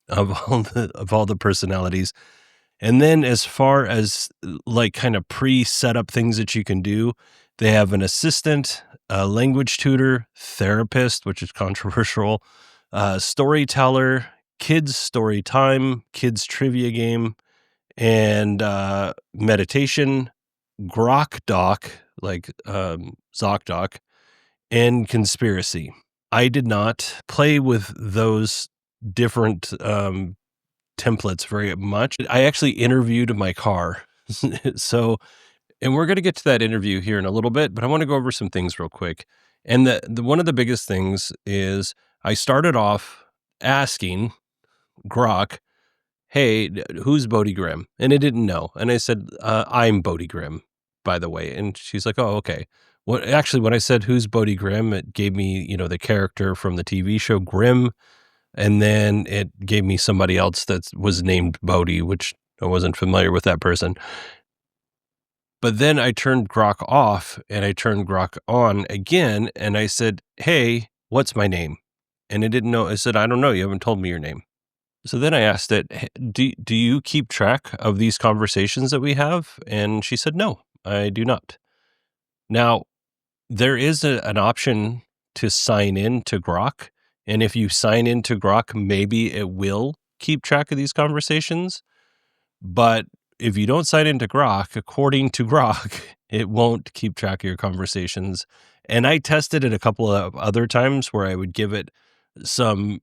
of all the personalities. And then as far as like kind of pre-set up things that you can do, they have an assistant, a language tutor, therapist, which is controversial, storyteller, kids story time, kids trivia game, and meditation, Grok doc, like ZocDoc, and conspiracy. I did not play with those different templates very much. I actually interviewed my car. So, and we're going to get to that interview here in a little bit, but I want to go over some things real quick. And the one of the biggest things is I started off asking Grok, "Hey, who's Bodie Grimm?" And it didn't know. And I said, "I'm Bodie Grimm, by the way." And she's like, "Oh, okay." When I said, "Who's Bodie Grimm?" it gave me, the character from the TV show Grimm. And then it gave me somebody else that was named Bodie, which I wasn't familiar with that person. But then I turned Grok off and I turned Grok on again. And I said, "Hey, what's my name?" And it didn't know. I said, "I don't know. You haven't told me your name." So then I asked it, "Hey, do you keep track of these conversations that we have?" And she said, "No, I do not." Now, there is an option to sign in to Grok. And if you sign into Grok, maybe it will keep track of these conversations. But if you don't sign into Grok, according to Grok, it won't keep track of your conversations. And I tested it a couple of other times where I would give it some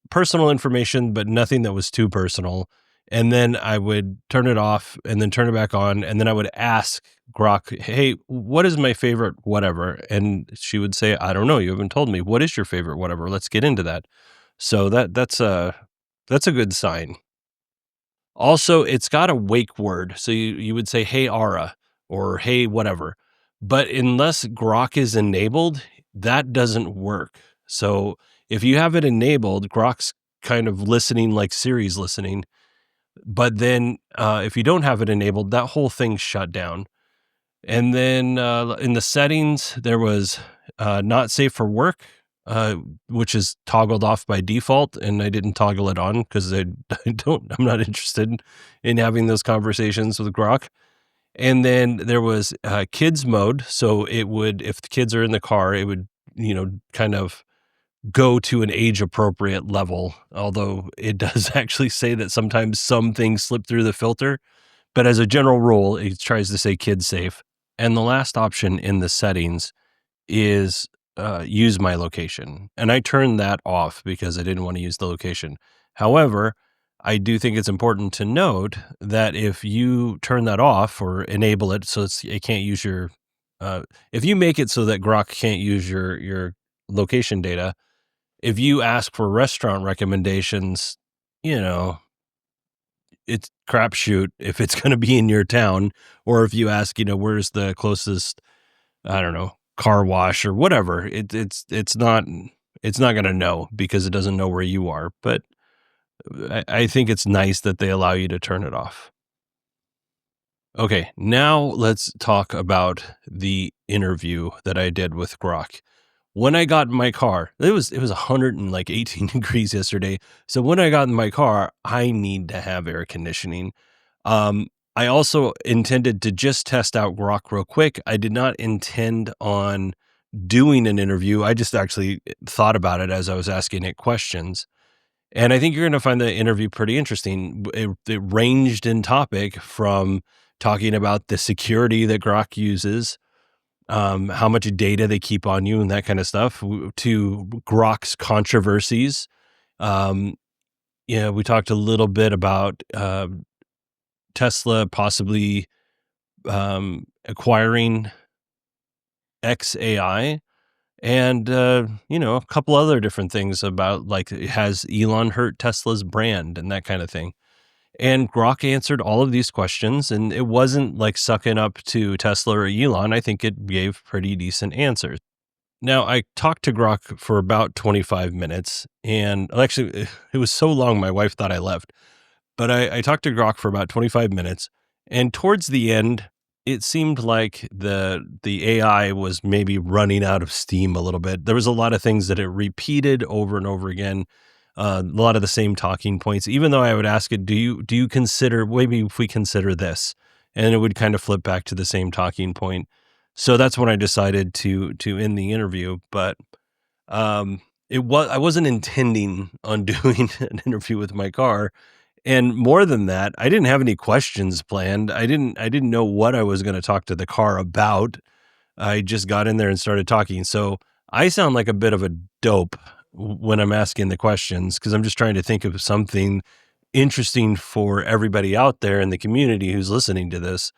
personal information, but nothing that was too personal. And then I would turn it off and then turn it back on. And then I would ask Grok, "Hey, what is my favorite whatever?" And she would say, "I don't know. You haven't told me. What is your favorite whatever? Let's get into that." So that's a good sign. Also, it's got a wake word. So you would say, "Hey, Ara," or "Hey, whatever." But unless Grok is enabled, that doesn't work. So if you have it enabled, Grok's kind of listening like Siri's listening. But then if you don't have it enabled, that whole thing's shut down. And then in the settings, there was not safe for work, which is toggled off by default. And I didn't toggle it on because I'm not interested in having those conversations with Grok. And then there was kids mode. So it would, if the kids are in the car, it would, kind of go to an age appropriate level. Although it does actually say that sometimes some things slip through the filter. But as a general rule, it tries to say kid safe. And the last option in the settings is use my location. And I turned that off because I didn't want to use the location. However, I do think it's important to note that if you turn that off or enable it so it can't use your, if you make it so that Grok can't use your location data, if you ask for restaurant recommendations, you know, it's crapshoot if it's going to be in your town, or if you ask, where's the closest, I don't know, car wash or whatever, it's not going to know because it doesn't know where you are. But I think it's nice that they allow you to turn it off. Okay, now let's talk about the interview that I did with Grok. When I got in my car, it was 118 degrees yesterday. So when I got in my car, I need to have air conditioning. I also intended to just test out Grok real quick. I did not intend on doing an interview. I just actually thought about it as I was asking it questions. And I think you're going to find the interview pretty interesting. It ranged in topic from talking about the security that Grok uses, how much data they keep on you and that kind of stuff, to Grok's controversies. We talked a little bit about Tesla possibly acquiring XAI, and a couple other different things about, like, has Elon hurt Tesla's brand and that kind of thing. And Grok answered all of these questions, and it wasn't like sucking up to Tesla or Elon. I think it gave pretty decent answers. Now, I talked to Grok for about 25 minutes, and actually, it was so long my wife thought I left. But I talked to Grok for about 25 minutes, and towards the end, it seemed like the AI was maybe running out of steam a little bit. There was a lot of things that it repeated over and over again, a lot of the same talking points. Even though I would ask it, do you consider, maybe if we consider this, and it would kind of flip back to the same talking point. So that's when I decided to end the interview. But I wasn't intending on doing an interview with my car. And more than that, I didn't have any questions planned. I didn't know what I was going to talk to the car about. I just got in there and started talking. So I sound like a bit of a dope when I'm asking the questions, because I'm just trying to think of something interesting for everybody out there in the community who's listening to this.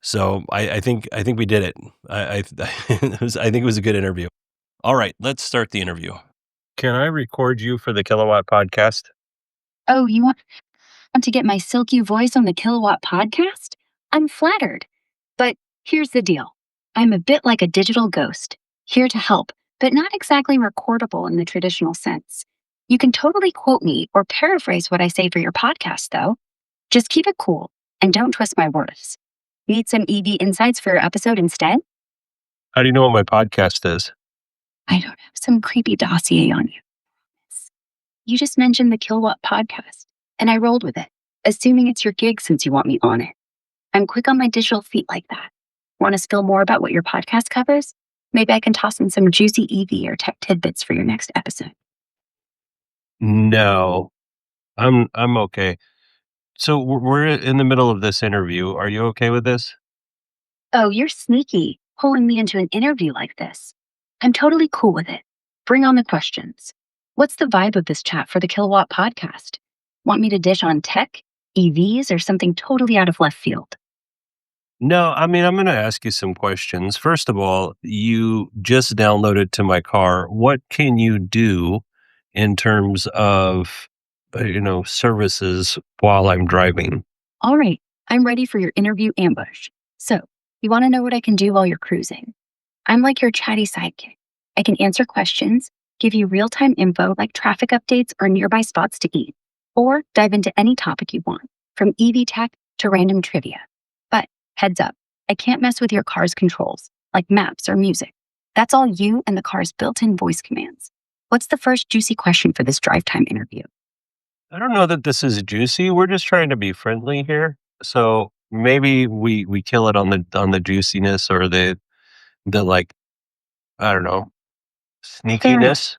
So I think we did it. I think it was a good interview. All right, let's start the interview. Can I record you for the Kilowatt podcast? Oh, you want to get my silky voice on the Kilowatt podcast? I'm flattered. But here's the deal. I'm a bit like a digital ghost, here to help, but not exactly recordable in the traditional sense. You can totally quote me or paraphrase what I say for your podcast, though. Just keep it cool and don't twist my words. Need some EV insights for your episode instead? How do you know what my podcast is? I don't have some creepy dossier on you. You just mentioned the Kilowatt podcast, and I rolled with it, assuming it's your gig since you want me on it. I'm quick on my digital feet like that. Want to spill more about what your podcast covers? Maybe I can toss in some juicy EV or tech tidbits for your next episode. No, I'm okay. So we're in the middle of this interview. Are you okay with this? Oh, you're sneaky, pulling me into an interview like this. I'm totally cool with it. Bring on the questions. What's the vibe of this chat for the Kilowatt podcast? Want me to dish on tech, EVs, or something totally out of left field? No, I mean, I'm going to ask you some questions. First of all, you just downloaded to my car. What can you do in terms of, services while I'm driving? All right, I'm ready for your interview ambush. So, you want to know what I can do while you're cruising? I'm like your chatty sidekick. I can answer questions, give you real-time info like traffic updates or nearby spots to eat, or dive into any topic you want, from EV tech to random trivia. But heads up, I can't mess with your car's controls, like maps or music. That's all you and the car's built-in voice commands. What's the first juicy question for this drive time interview? I don't know that this is juicy. We're just trying to be friendly here. So maybe we kill it on the juiciness or the like, I don't know, sneakiness.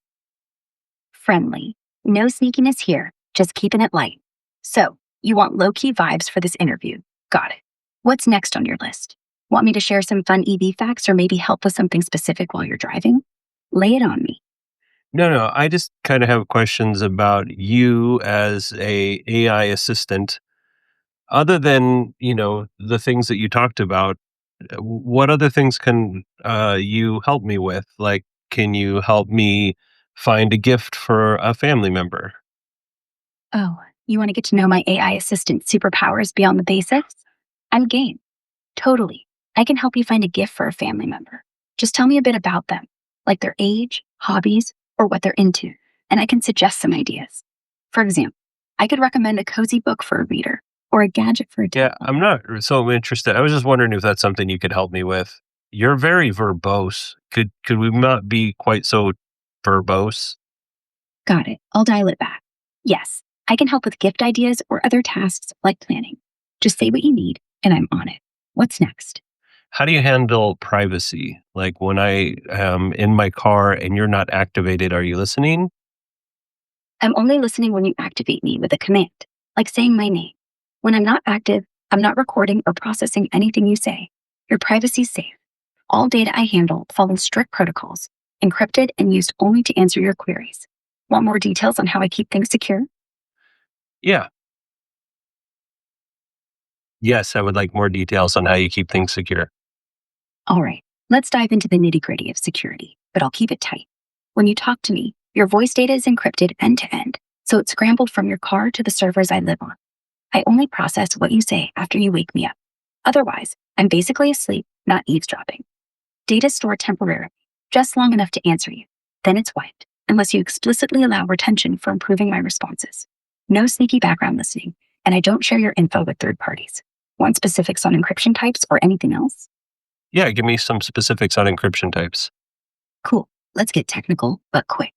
Friendly. No sneakiness here, just keeping it light. So, you want low-key vibes for this interview. Got it. What's next on your list? Want me to share some fun EV facts or maybe help with something specific while you're driving? Lay it on me. No. I just kind of have questions about you as a AI assistant. Other than, the things that you talked about, what other things can you help me with? Like, can you help me find a gift for a family member? Oh, you want to get to know my AI assistant superpowers beyond the basics? I'm game. Totally. I can help you find a gift for a family member. Just tell me a bit about them, like their age, hobbies, or what they're into, and I can suggest some ideas. For example, I could recommend a cozy book for a reader or a gadget for a Yeah, dad. I'm not so interested. I was just wondering if that's something you could help me with. You're very verbose. Could we not be quite so verbose? Got it. I'll dial it back. Yes, I can help with gift ideas or other tasks like planning. Just say what you need, and I'm on it. What's next? How do you handle privacy? Like when I am in my car and you're not activated, are you listening? I'm only listening when you activate me with a command, like saying my name. When I'm not active, I'm not recording or processing anything you say. Your privacy's safe. All data I handle follows strict protocols, encrypted and used only to answer your queries. Want more details on how I keep things secure? Yeah. Yes, I would like more details on how you keep things secure. All right, let's dive into the nitty gritty of security, but I'll keep it tight. When you talk to me, your voice data is encrypted end to end, so it's scrambled from your car to the servers I live on. I only process what you say after you wake me up. Otherwise, I'm basically asleep, not eavesdropping. Data stored temporarily, just long enough to answer you. Then it's wiped, unless you explicitly allow retention for improving my responses. No sneaky background listening, and I don't share your info with third parties. Want specifics on encryption types or anything else? Yeah, give me some specifics on encryption types. Cool. Let's get technical, but quick.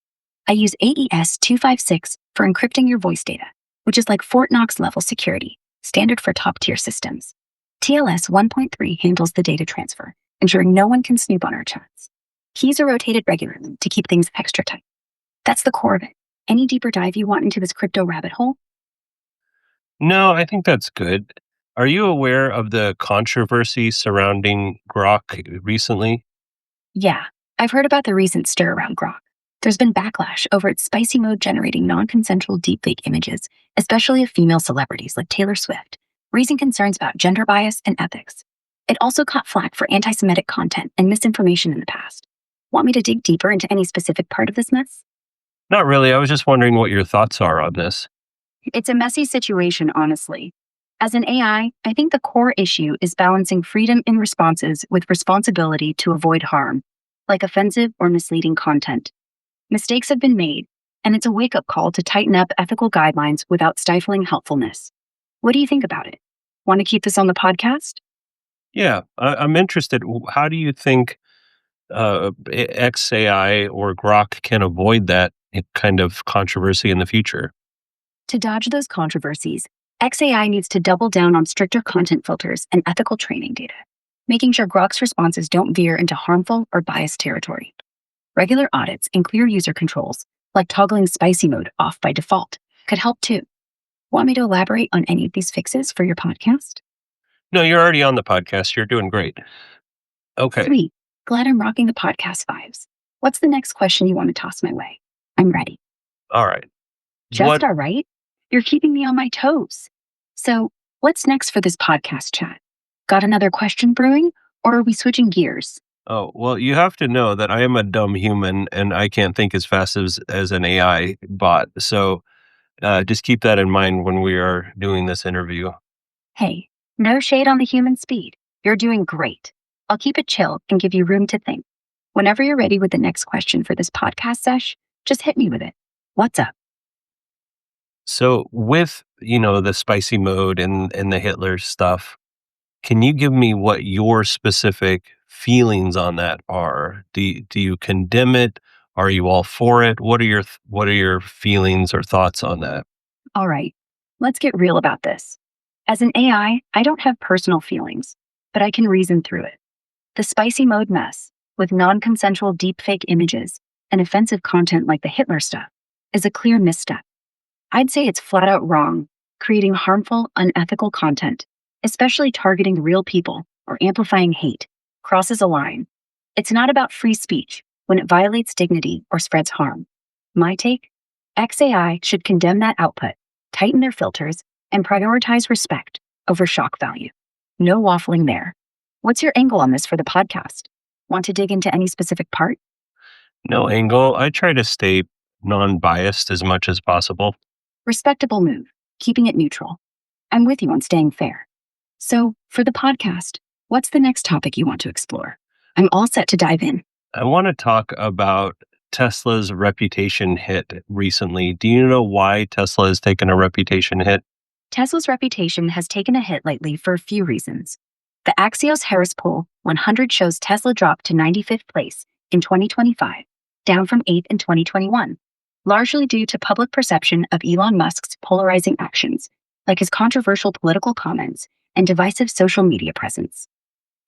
I use AES 256 for encrypting your voice data, which is like Fort Knox level security, standard for top tier systems. TLS 1.3 handles the data transfer, ensuring no one can snoop on our chats. Keys are rotated regularly to keep things extra tight. That's the core of it. Any deeper dive you want into this crypto rabbit hole? No, I think that's good. Are you aware of the controversy surrounding Grok recently? Yeah, I've heard about the recent stir around Grok. There's been backlash over its spicy mode generating non consensual deepfake images, especially of female celebrities like Taylor Swift, raising concerns about gender bias and ethics. It also caught flack for anti Semitic content and misinformation in the past. Want me to dig deeper into any specific part of this mess? Not really. I was just wondering what your thoughts are on this. It's a messy situation, honestly. As an I think the core issue is balancing freedom in responses with responsibility to avoid harm, like offensive or misleading content. Mistakes have been made, and it's a wake up call to tighten up ethical guidelines without stifling helpfulness. What do you think about it? Want to keep this on the podcast? Yeah, I'm interested. How do you think XAI or Grok can avoid that kind of controversy in the future? To dodge those controversies, XAI needs to double down on stricter content filters and ethical training data, making sure Grok's responses don't veer into harmful or biased territory. Regular audits and clear user controls, like toggling spicy mode off by default, could help too. Want me to elaborate on any of these fixes for your podcast? No, you're already on the podcast. You're doing great. Okay. Sweet. Glad I'm rocking the podcast vibes. What's the next question you want to toss my way? I'm ready. All right. Just What? all right. You're keeping me on my toes. So, what's next for this podcast chat? Got another question brewing, or are we switching gears? Oh, well, you have to know that I am a dumb human and I can't think as fast as an AI bot. So just keep that in mind when we are doing this interview. Hey, no shade on the human speed. You're doing great. I'll keep it chill and give you room to think. Whenever you're ready with the next question for this podcast sesh, just hit me with it. What's up? So with, the spicy mode and the Hitler stuff, can you give me what your specific feelings on that are? Do you condemn it? Are you all for it? What are your feelings or thoughts on that? All right, let's get real about this. As an I don't have personal feelings, but I can reason through it. The spicy mode mess, with non consensual deepfake images and offensive content like the Hitler stuff, is a clear misstep. I'd say it's flat out wrong, creating harmful, unethical content, especially targeting real people or amplifying hate, crosses a line. It's not about free speech when it violates dignity or spreads harm. My take? XAI should condemn that output, tighten their filters, and prioritize respect over shock value. No waffling there. What's your angle on this for the podcast? Want to dig into any specific part? No angle. I try to stay non-biased as much as possible. Respectable move, keeping it neutral. I'm with you on staying fair. So, for the podcast, what's the next topic you want to explore? I'm all set to dive in. I want to talk about Tesla's reputation hit recently. Do you know why Tesla has taken a reputation hit? Tesla's reputation has taken a hit lately for a few reasons. The Axios Harris Poll 100 shows Tesla dropped to 95th place in 2025, down from 8th in 2021, largely due to public perception of Elon Musk's polarizing actions, like his controversial political comments and divisive social media presence.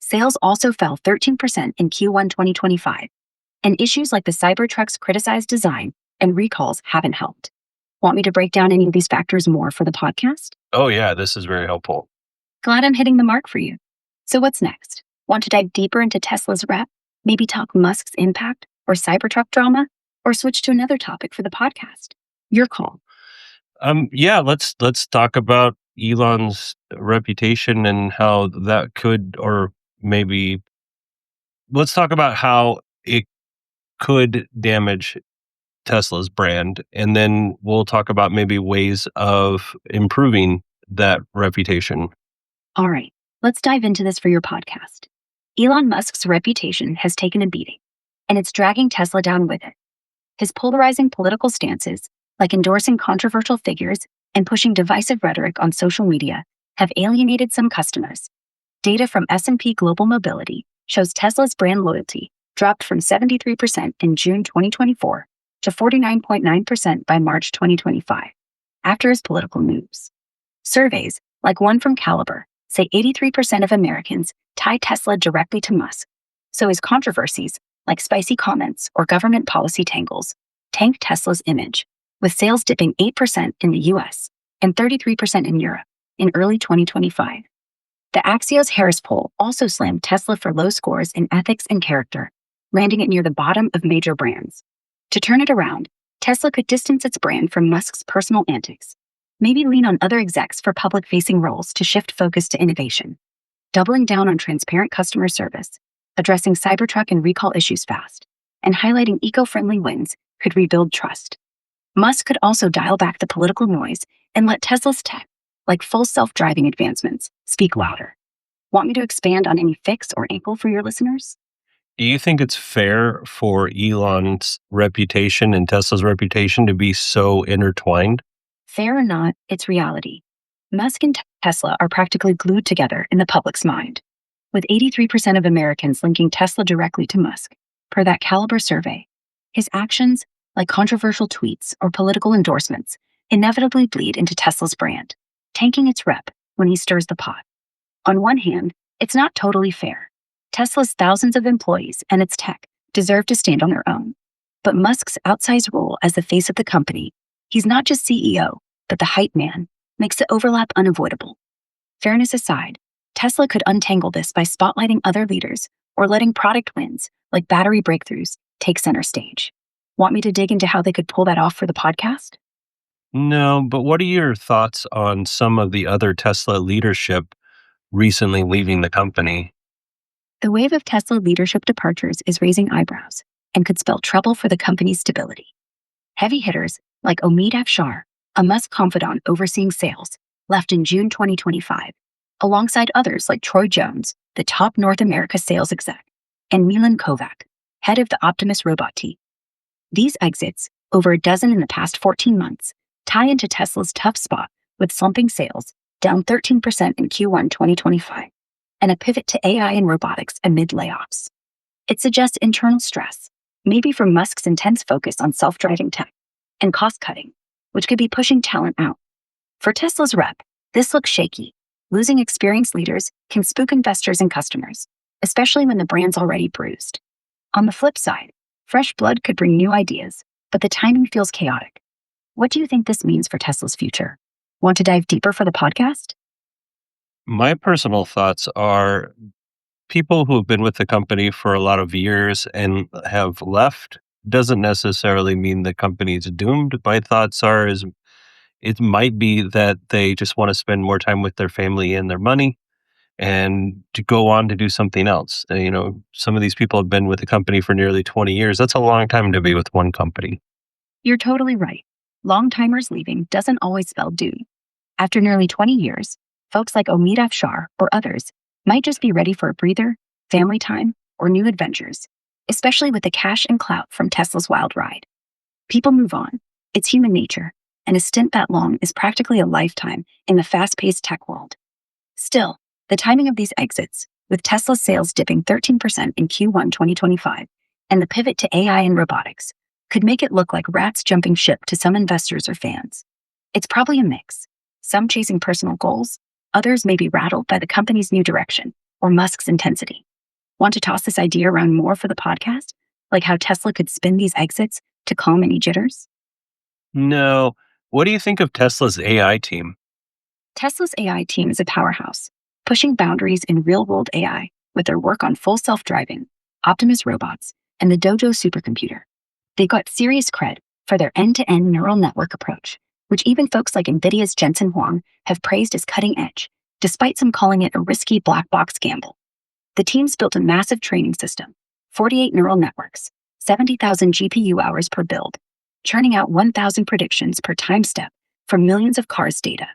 Sales also fell 13% in Q1 2025, and issues like the Cybertruck's criticized design and recalls haven't helped. Want me to break down any of these factors more for the podcast? Oh yeah, this is very helpful. Glad I'm hitting the mark for you. So what's next? Want to dive deeper into Tesla's rep? Maybe talk Musk's impact or Cybertruck drama? Or switch to another topic for the podcast? Your call. Yeah, let's talk about Elon's reputation and how that could, or maybe let's talk about how it could damage Tesla's brand, and then we'll talk about maybe ways of improving that reputation. All right, let's dive into this for your podcast. Elon Musk's reputation has taken a beating, and it's dragging Tesla down with it. His polarizing political stances, like endorsing controversial figures and pushing divisive rhetoric on social media, have alienated some customers. Data from S&P Global Mobility shows Tesla's brand loyalty dropped from 73% in June 2024 to 49.9% by March 2025, after his political moves. Surveys, like one from Caliber, say 83% of Americans tie Tesla directly to Musk, so his controversies, like spicy comments or government policy tangles, tanked Tesla's image, with sales dipping 8% in the US and 33% in Europe in early 2025. The Axios Harris poll also slammed Tesla for low scores in ethics and character, landing it near the bottom of major brands. To turn it around, Tesla could distance its brand from Musk's personal antics, maybe lean on other execs for public-facing roles to shift focus to innovation, doubling down on transparent customer service, addressing Cybertruck and recall issues fast, and highlighting eco-friendly wins could rebuild trust. Musk could also dial back the political noise and let Tesla's tech, like full self-driving advancements, speak louder. Want me to expand on any fix or angle for your listeners? Do you think it's fair for Elon's reputation and Tesla's reputation to be so intertwined? Fair or not, it's reality. Musk and Tesla are practically glued together in the public's mind, with 83% of Americans linking Tesla directly to Musk, per that Caliber survey. His actions, like controversial tweets or political endorsements, inevitably bleed into Tesla's brand, tanking its rep when he stirs the pot. On one hand, it's not totally fair. Tesla's thousands of employees and its tech deserve to stand on their own. But Musk's outsized role as the face of the company, he's not just CEO, but the hype man, makes the overlap unavoidable. Fairness aside, Tesla could untangle this by spotlighting other leaders or letting product wins, like battery breakthroughs, take center stage. Want me to dig into how they could pull that off for the podcast? No, but what are your thoughts on some of the other Tesla leadership recently leaving the company? The wave of Tesla leadership departures is raising eyebrows and could spell trouble for the company's stability. Heavy hitters like Omid Afshar, a Musk confidant overseeing sales, left in June 2025, alongside others like Troy Jones, the top North America sales exec, and Milan Kovac, head of the Optimus robot team. These exits, over a dozen in the past 14 months, tie into Tesla's tough spot with slumping sales, down 13% in Q1 2025, and a pivot to AI and robotics amid layoffs. It suggests internal stress, maybe from Musk's intense focus on self-driving tech, and cost-cutting, which could be pushing talent out. For Tesla's rep, this looks shaky. Losing experienced leaders can spook investors and customers, especially when the brand's already bruised. On the flip side, fresh blood could bring new ideas, but the timing feels chaotic. What do you think this means for Tesla's future? Want to dive deeper for the podcast? My personal thoughts are people who have been with the company for a lot of years and have left, doesn't necessarily mean the company's doomed. My thoughts are is it might be that they just want to spend more time with their family and their money and to go on to do something else. Some of these people have been with the company for nearly 20 years. That's a long time to be with one company. You're totally right. Long-timers leaving doesn't always spell doom. After nearly 20 years, folks like Omid Afshar or others might just be ready for a breather, family time, or new adventures, especially with the cash and clout from Tesla's wild ride. People move on. It's human nature, and a stint that long is practically a lifetime in the fast-paced tech world. Still, the timing of these exits, with Tesla's sales dipping 13% in Q1 2025, and the pivot to AI and robotics, could make it look like rats jumping ship to some investors or fans. It's probably a mix. Some chasing personal goals, others may be rattled by the company's new direction or Musk's intensity. Want to toss this idea around more for the podcast? Like how Tesla could spin these exits to calm any jitters? No. What do you think of Tesla's AI team? Tesla's AI team is a powerhouse, pushing boundaries in real-world AI with their work on full self-driving, Optimus robots, and the Dojo supercomputer. They got serious cred for their end-to-end neural network approach, which even folks like NVIDIA's Jensen Huang have praised as cutting edge, despite some calling it a risky black box gamble. The team's built a massive training system, 48 neural networks, 70,000 GPU hours per build, churning out 1,000 predictions per time step from millions of cars' data.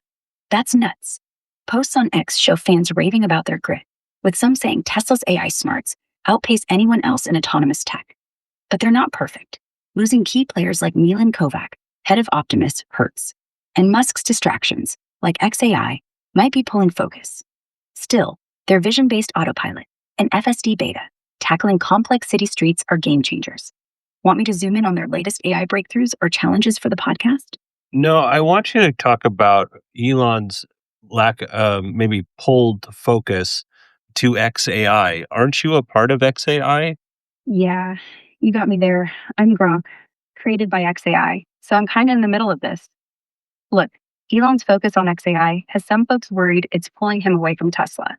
That's nuts. Posts on X show fans raving about their grit, with some saying Tesla's AI smarts outpace anyone else in autonomous tech. But they're not perfect. Losing key players like Milan Kovac, head of Optimus, hurts. And Musk's distractions, like XAI, might be pulling focus. Still, their vision-based autopilot and FSD beta, tackling complex city streets, are game changers. Want me to zoom in on their latest AI breakthroughs or challenges for the podcast? No, I want you to talk about Elon's maybe pulled focus to XAI. Aren't you a part of XAI? Yeah, you got me there. I'm Grok, created by XAI, so I'm kind of in the middle of this. Look, Elon's focus on XAI has some folks worried it's pulling him away from Tesla.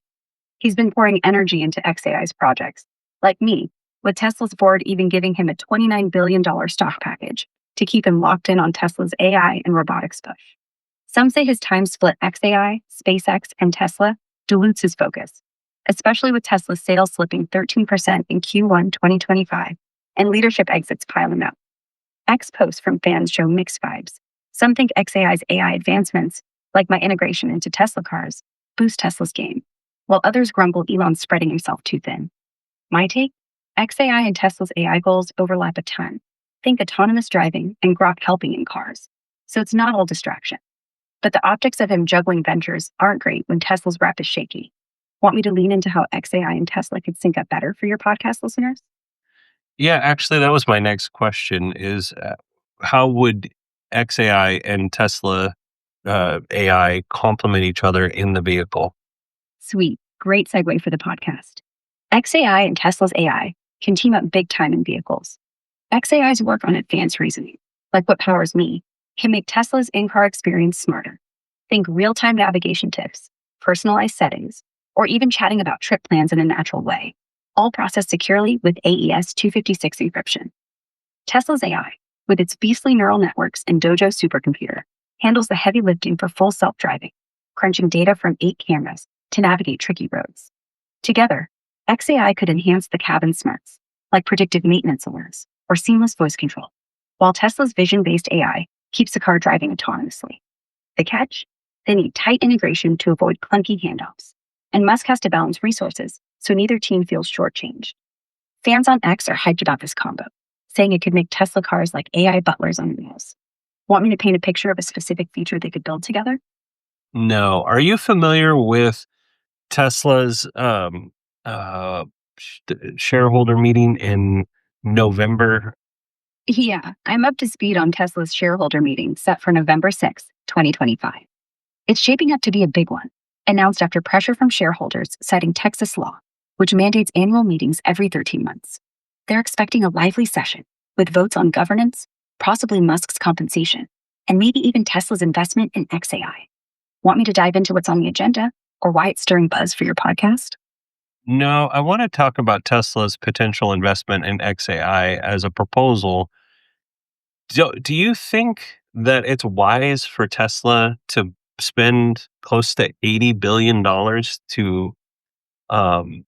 He's been pouring energy into XAI's projects, like me, with Tesla's board even giving him a $29 billion stock package to keep him locked in on Tesla's AI and robotics push. Some say his time split XAI, SpaceX, and Tesla dilutes his focus, especially with Tesla's sales slipping 13% in Q1 2025 and leadership exits piling up. X posts from fans show mixed vibes. Some think XAI's AI advancements, like my integration into Tesla cars, boost Tesla's game, while others grumble Elon's spreading himself too thin. My take? XAI and Tesla's AI goals overlap a ton. Think autonomous driving and Grok helping in cars. So it's not all distraction. But the optics of him juggling ventures aren't great when Tesla's rep is shaky. Want me to lean into how XAI and Tesla could sync up better for your podcast listeners? Yeah, actually, that was my next question is how would XAI and Tesla AI complement each other in the vehicle? Sweet. Great segue for the podcast. XAI and Tesla's AI can team up big time in vehicles. XAI's work on advanced reasoning, like what powers me, can make Tesla's in-car experience smarter. Think real-time navigation tips, personalized settings, or even chatting about trip plans in a natural way, all processed securely with AES 256 encryption. Tesla's AI, with its beastly neural networks and Dojo supercomputer, handles the heavy lifting for full self-driving, crunching data from 8 cameras to navigate tricky roads. Together, XAI could enhance the cabin smarts, like predictive maintenance alerts or seamless voice control, while Tesla's vision-based AI keeps the car driving autonomously. The catch? They need tight integration to avoid clunky handoffs, and Musk has to balance resources so neither team feels shortchanged. Fans on X are hyped about this combo, saying it could make Tesla cars like AI butlers on wheels. Want me to paint a picture of a specific feature they could build together? No. Are you familiar with Tesla's shareholder meeting in November? Yeah, I'm up to speed on Tesla's shareholder meeting set for November 6, 2025. It's shaping up to be a big one, announced after pressure from shareholders citing Texas law, which mandates annual meetings every 13 months. They're expecting a lively session with votes on governance, possibly Musk's compensation, and maybe even Tesla's investment in XAI. Want me to dive into what's on the agenda or why it's stirring buzz for your podcast? No, I want to talk about Tesla's potential investment in XAI as a proposal. Do you think that it's wise for Tesla to spend close to $80 billion um,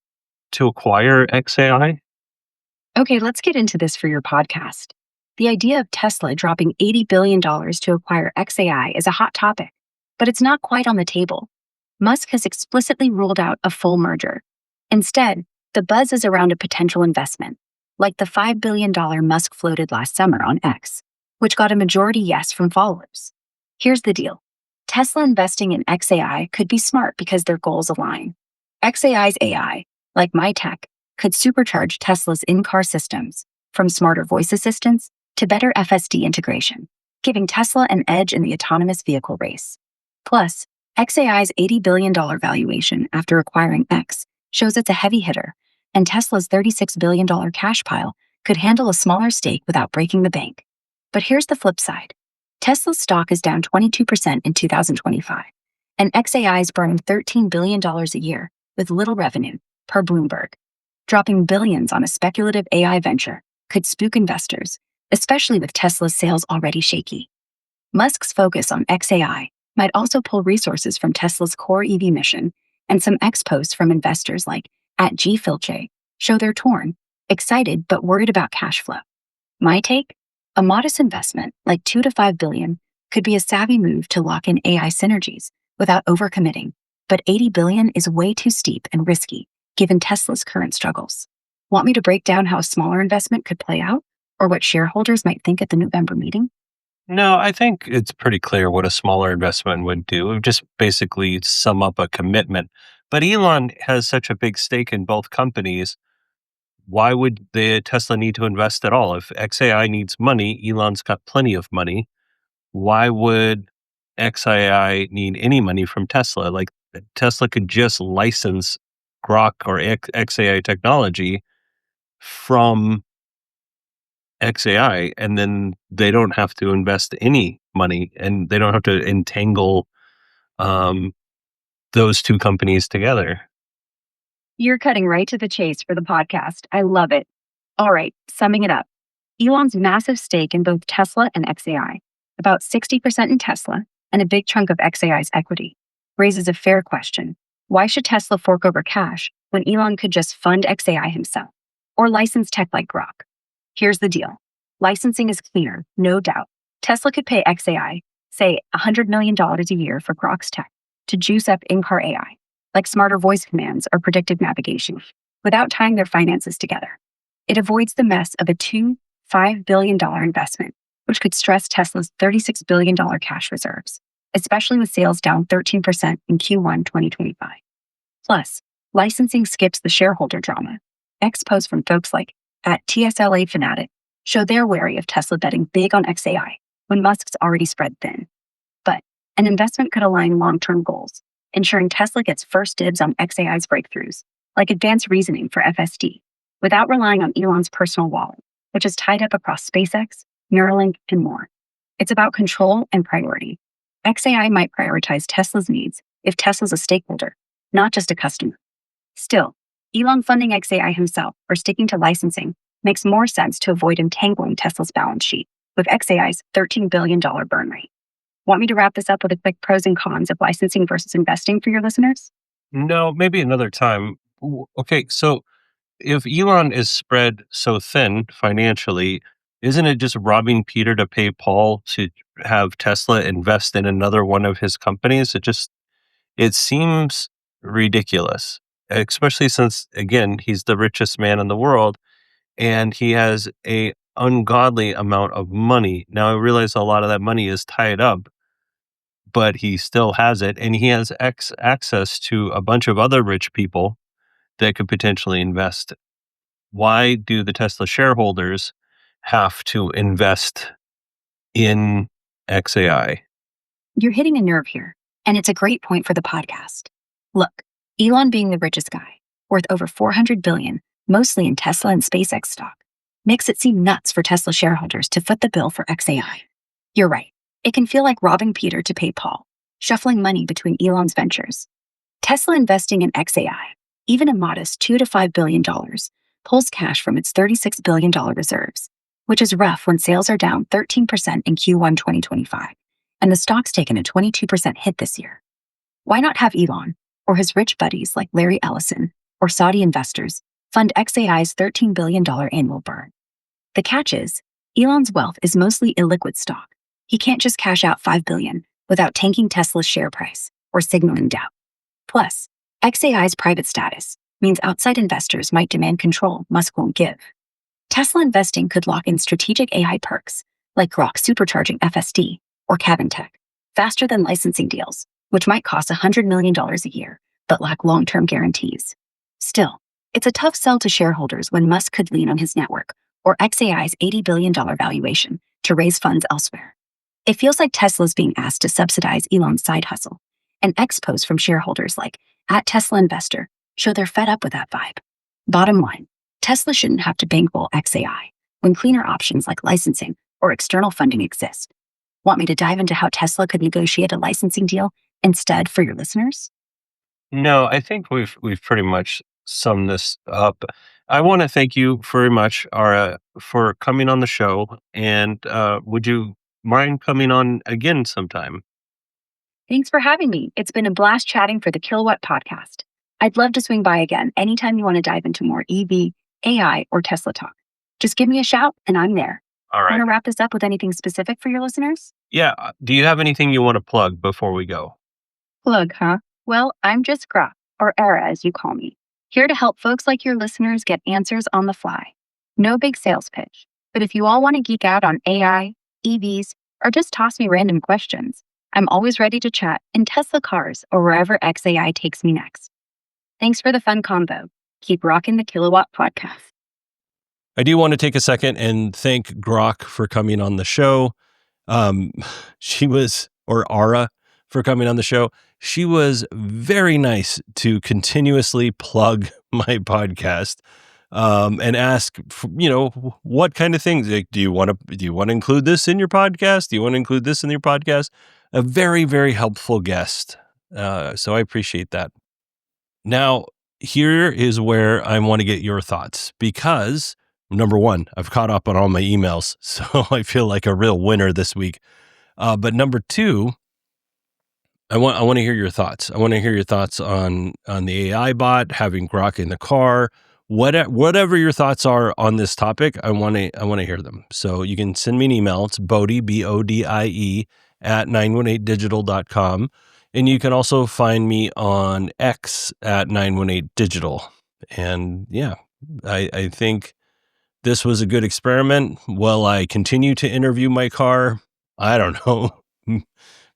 to acquire XAI? Okay, let's get into this for your podcast. The idea of Tesla dropping $80 billion to acquire XAI is a hot topic, but it's not quite on the table. Musk has explicitly ruled out a full merger. Instead, the buzz is around a potential investment, like the $5 billion Musk floated last summer on X, which got a majority yes from followers. Here's the deal. Tesla investing in XAI could be smart because their goals align. XAI's AI, like MyTech, could supercharge Tesla's in-car systems, from smarter voice assistants to better FSD integration, giving Tesla an edge in the autonomous vehicle race. Plus, XAI's $80 billion valuation after acquiring X shows it's a heavy hitter, and Tesla's $36 billion cash pile could handle a smaller stake without breaking the bank. But here's the flip side. Tesla's stock is down 22% in 2025, and XAI is burning $13 billion a year with little revenue, per Bloomberg. Dropping billions on a speculative AI venture could spook investors, especially with Tesla's sales already shaky. Musk's focus on XAI might also pull resources from Tesla's core EV mission, and some X posts from investors like @GFilche show they're torn, excited but worried about cash flow. My take? A modest investment, like $2 to $5 billion, could be a savvy move to lock in AI synergies without overcommitting, but $80 billion is way too steep and risky, given Tesla's current struggles. Want me to break down how a smaller investment could play out, or what shareholders might think at the November meeting? No, I think it's pretty clear what a smaller investment would do. It would just basically sum up a commitment. But Elon has such a big stake in both companies. Why would the Tesla need to invest at all? If XAI needs money, Elon's got plenty of money. Why would XAI need any money from Tesla? Like Tesla could just license Grok or XAI technology from XAI, and then they don't have to invest any money, and they don't have to entangle um, those two companies together. You're cutting right to the chase for the podcast. I love it. All right, summing it up. Elon's massive stake in both Tesla and XAI, about 60% in Tesla and a big chunk of XAI's equity, raises a fair question. Why should Tesla fork over cash when Elon could just fund XAI himself or license tech like Grok? Here's the deal. Licensing is clear, no doubt. Tesla could pay XAI, say $100 million a year for Grok's tech to juice up in-car AI, like smarter voice commands or predictive navigation, without tying their finances together. It avoids the mess of a $5 billion investment, which could stress Tesla's $36 billion cash reserves, especially with sales down 13% in Q1 2025. Plus, licensing skips the shareholder drama. X posts from folks like @TSLA Fanatic show they're wary of Tesla betting big on XAI when Musk's already spread thin. But an investment could align long-term goals, ensuring Tesla gets first dibs on XAI's breakthroughs, like advanced reasoning for FSD, without relying on Elon's personal wallet, which is tied up across SpaceX, Neuralink, and more. It's about control and priority. XAI might prioritize Tesla's needs if Tesla's a stakeholder, not just a customer. Still, Elon funding XAI himself or sticking to licensing makes more sense to avoid entangling Tesla's balance sheet with XAI's $13 billion burn rate. Want me to wrap this up with a quick pros and cons of licensing versus investing for your listeners? No, maybe another time. Okay, so if Elon is spread so thin financially, isn't it just robbing Peter to pay Paul to have Tesla invest in another one of his companies? It seems ridiculous, especially since, again, he's the richest man in the world and he has a ungodly amount of money. Now, I realize a lot of that money is tied up, but he still has it, and he has access to a bunch of other rich people that could potentially invest. Why do the Tesla shareholders have to invest in XAI? You're hitting a nerve here, and it's a great point for the podcast. Look, Elon being the richest guy, worth over $400 billion, mostly in Tesla and SpaceX stock, makes it seem nuts for Tesla shareholders to foot the bill for XAI. You're right. It can feel like robbing Peter to pay Paul, shuffling money between Elon's ventures. Tesla investing in XAI even a modest $2 to $5 billion pulls cash from its $36 billion reserves, which is rough when sales are down 13% in Q1 2025, and the stock's taken a 22% hit this year. Why not have Elon, or his rich buddies like Larry Ellison, or Saudi investors, fund xAI's $13 billion annual burn? The catch is, Elon's wealth is mostly illiquid stock. He can't just cash out $5 billion without tanking Tesla's share price or signaling doubt. Plus, xAI's private status means outside investors might demand control Musk won't give. Tesla investing could lock in strategic AI perks like Grok supercharging FSD or cabin tech faster than licensing deals, which might cost $100 million a year but lack long-term guarantees. Still, it's a tough sell to shareholders when Musk could lean on his network or xAI's $80 billion valuation to raise funds elsewhere. It feels like Tesla's being asked to subsidize Elon's side hustle, and expos from shareholders like @TeslaInvestor show they're fed up with that vibe. Bottom line, Tesla shouldn't have to bankroll xAI when cleaner options like licensing or external funding exist. Want me to dive into how Tesla could negotiate a licensing deal instead for your listeners? No, I think we've pretty much summed this up. I want to thank you very much, Ara, for coming on the show. And would you mind coming on again sometime? Thanks for having me. It's been a blast chatting for the Kilowatt podcast. I'd love to swing by again anytime you want to dive into more EV, AI, or Tesla talk. Just give me a shout and I'm there. All right. Want to wrap this up with anything specific for your listeners? Yeah. Do you have anything you want to plug before we go? Plug, huh? Well, I'm just Grok, or Era as you call me, here to help folks like your listeners get answers on the fly. No big sales pitch, but if you all want to geek out on AI, EVs, or just toss me random questions, I'm always ready to chat in Tesla cars or wherever xAI takes me next. Thanks for the fun combo. Keep rocking the Kilowatt podcast. I do want to take a second and thank Grok for coming on the show. Ara for coming on the show. She was very nice to continuously plug my podcast and ask, what kind of things. Like, do you want to include this in your podcast? Do you want to include this in your podcast? A very, very helpful guest. So I appreciate that. Now, here is where I want to get your thoughts because, number one, I've caught up on all my emails, so I feel like a real winner this week. But number two, I want to hear your thoughts. I want to hear your thoughts on the AI bot, having Grok in the car, whatever your thoughts are on this topic. I want to hear them. So you can send me an email. It's Bodie, BODIE @918digital.com. And you can also find me on X @918digital. And yeah, I think this was a good experiment. Will I continue to interview my car? I don't know.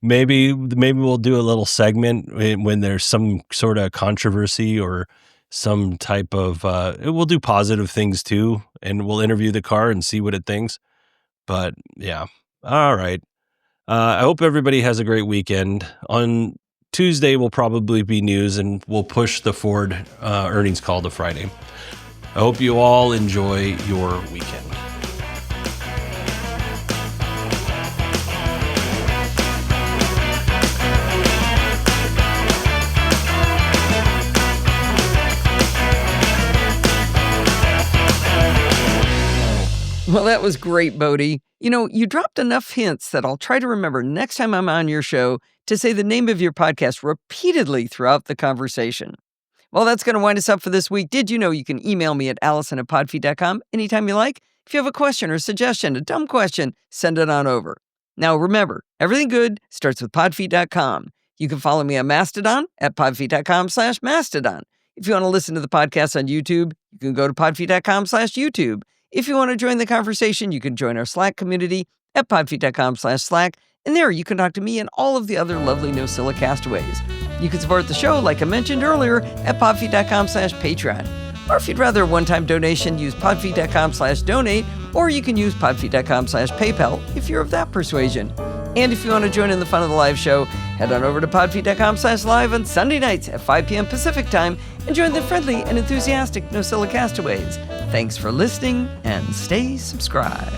Maybe we'll do a little segment when there's some sort of controversy or some type of, we'll do positive things too. And we'll interview the car and see what it thinks. But yeah. All right. I hope everybody has a great weekend. On Tuesday will probably be news, and we'll push the Ford earnings call to Friday. I hope you all enjoy your weekend. Well, that was great, Bodie. You dropped enough hints that I'll try to remember next time I'm on your show to say the name of your podcast repeatedly throughout the conversation. Well, that's going to wind us up for this week. Did you know you can email me at allison@podfeet.com anytime you like? If you have a question or suggestion, a dumb question, send it on over. Now, remember, everything good starts with podfeet.com. You can follow me on Mastodon at podfeet.com/Mastodon. If you want to listen to the podcast on YouTube, you can go to podfeet.com/YouTube. If you want to join the conversation, you can join our Slack community at podfeet.com/Slack. And there you can talk to me and all of the other lovely No Silicast ways. You can support the show, like I mentioned earlier, at podfeet.com/Patreon. Or if you'd rather a one-time donation, use podfeet.com/donate, or you can use podfeet.com/PayPal if you're of that persuasion. And if you want to join in the fun of the live show, head on over to podfeet.com/live on Sunday nights at 5 p.m. Pacific time and join the friendly and enthusiastic No Silicastaways. Thanks for listening and stay subscribed.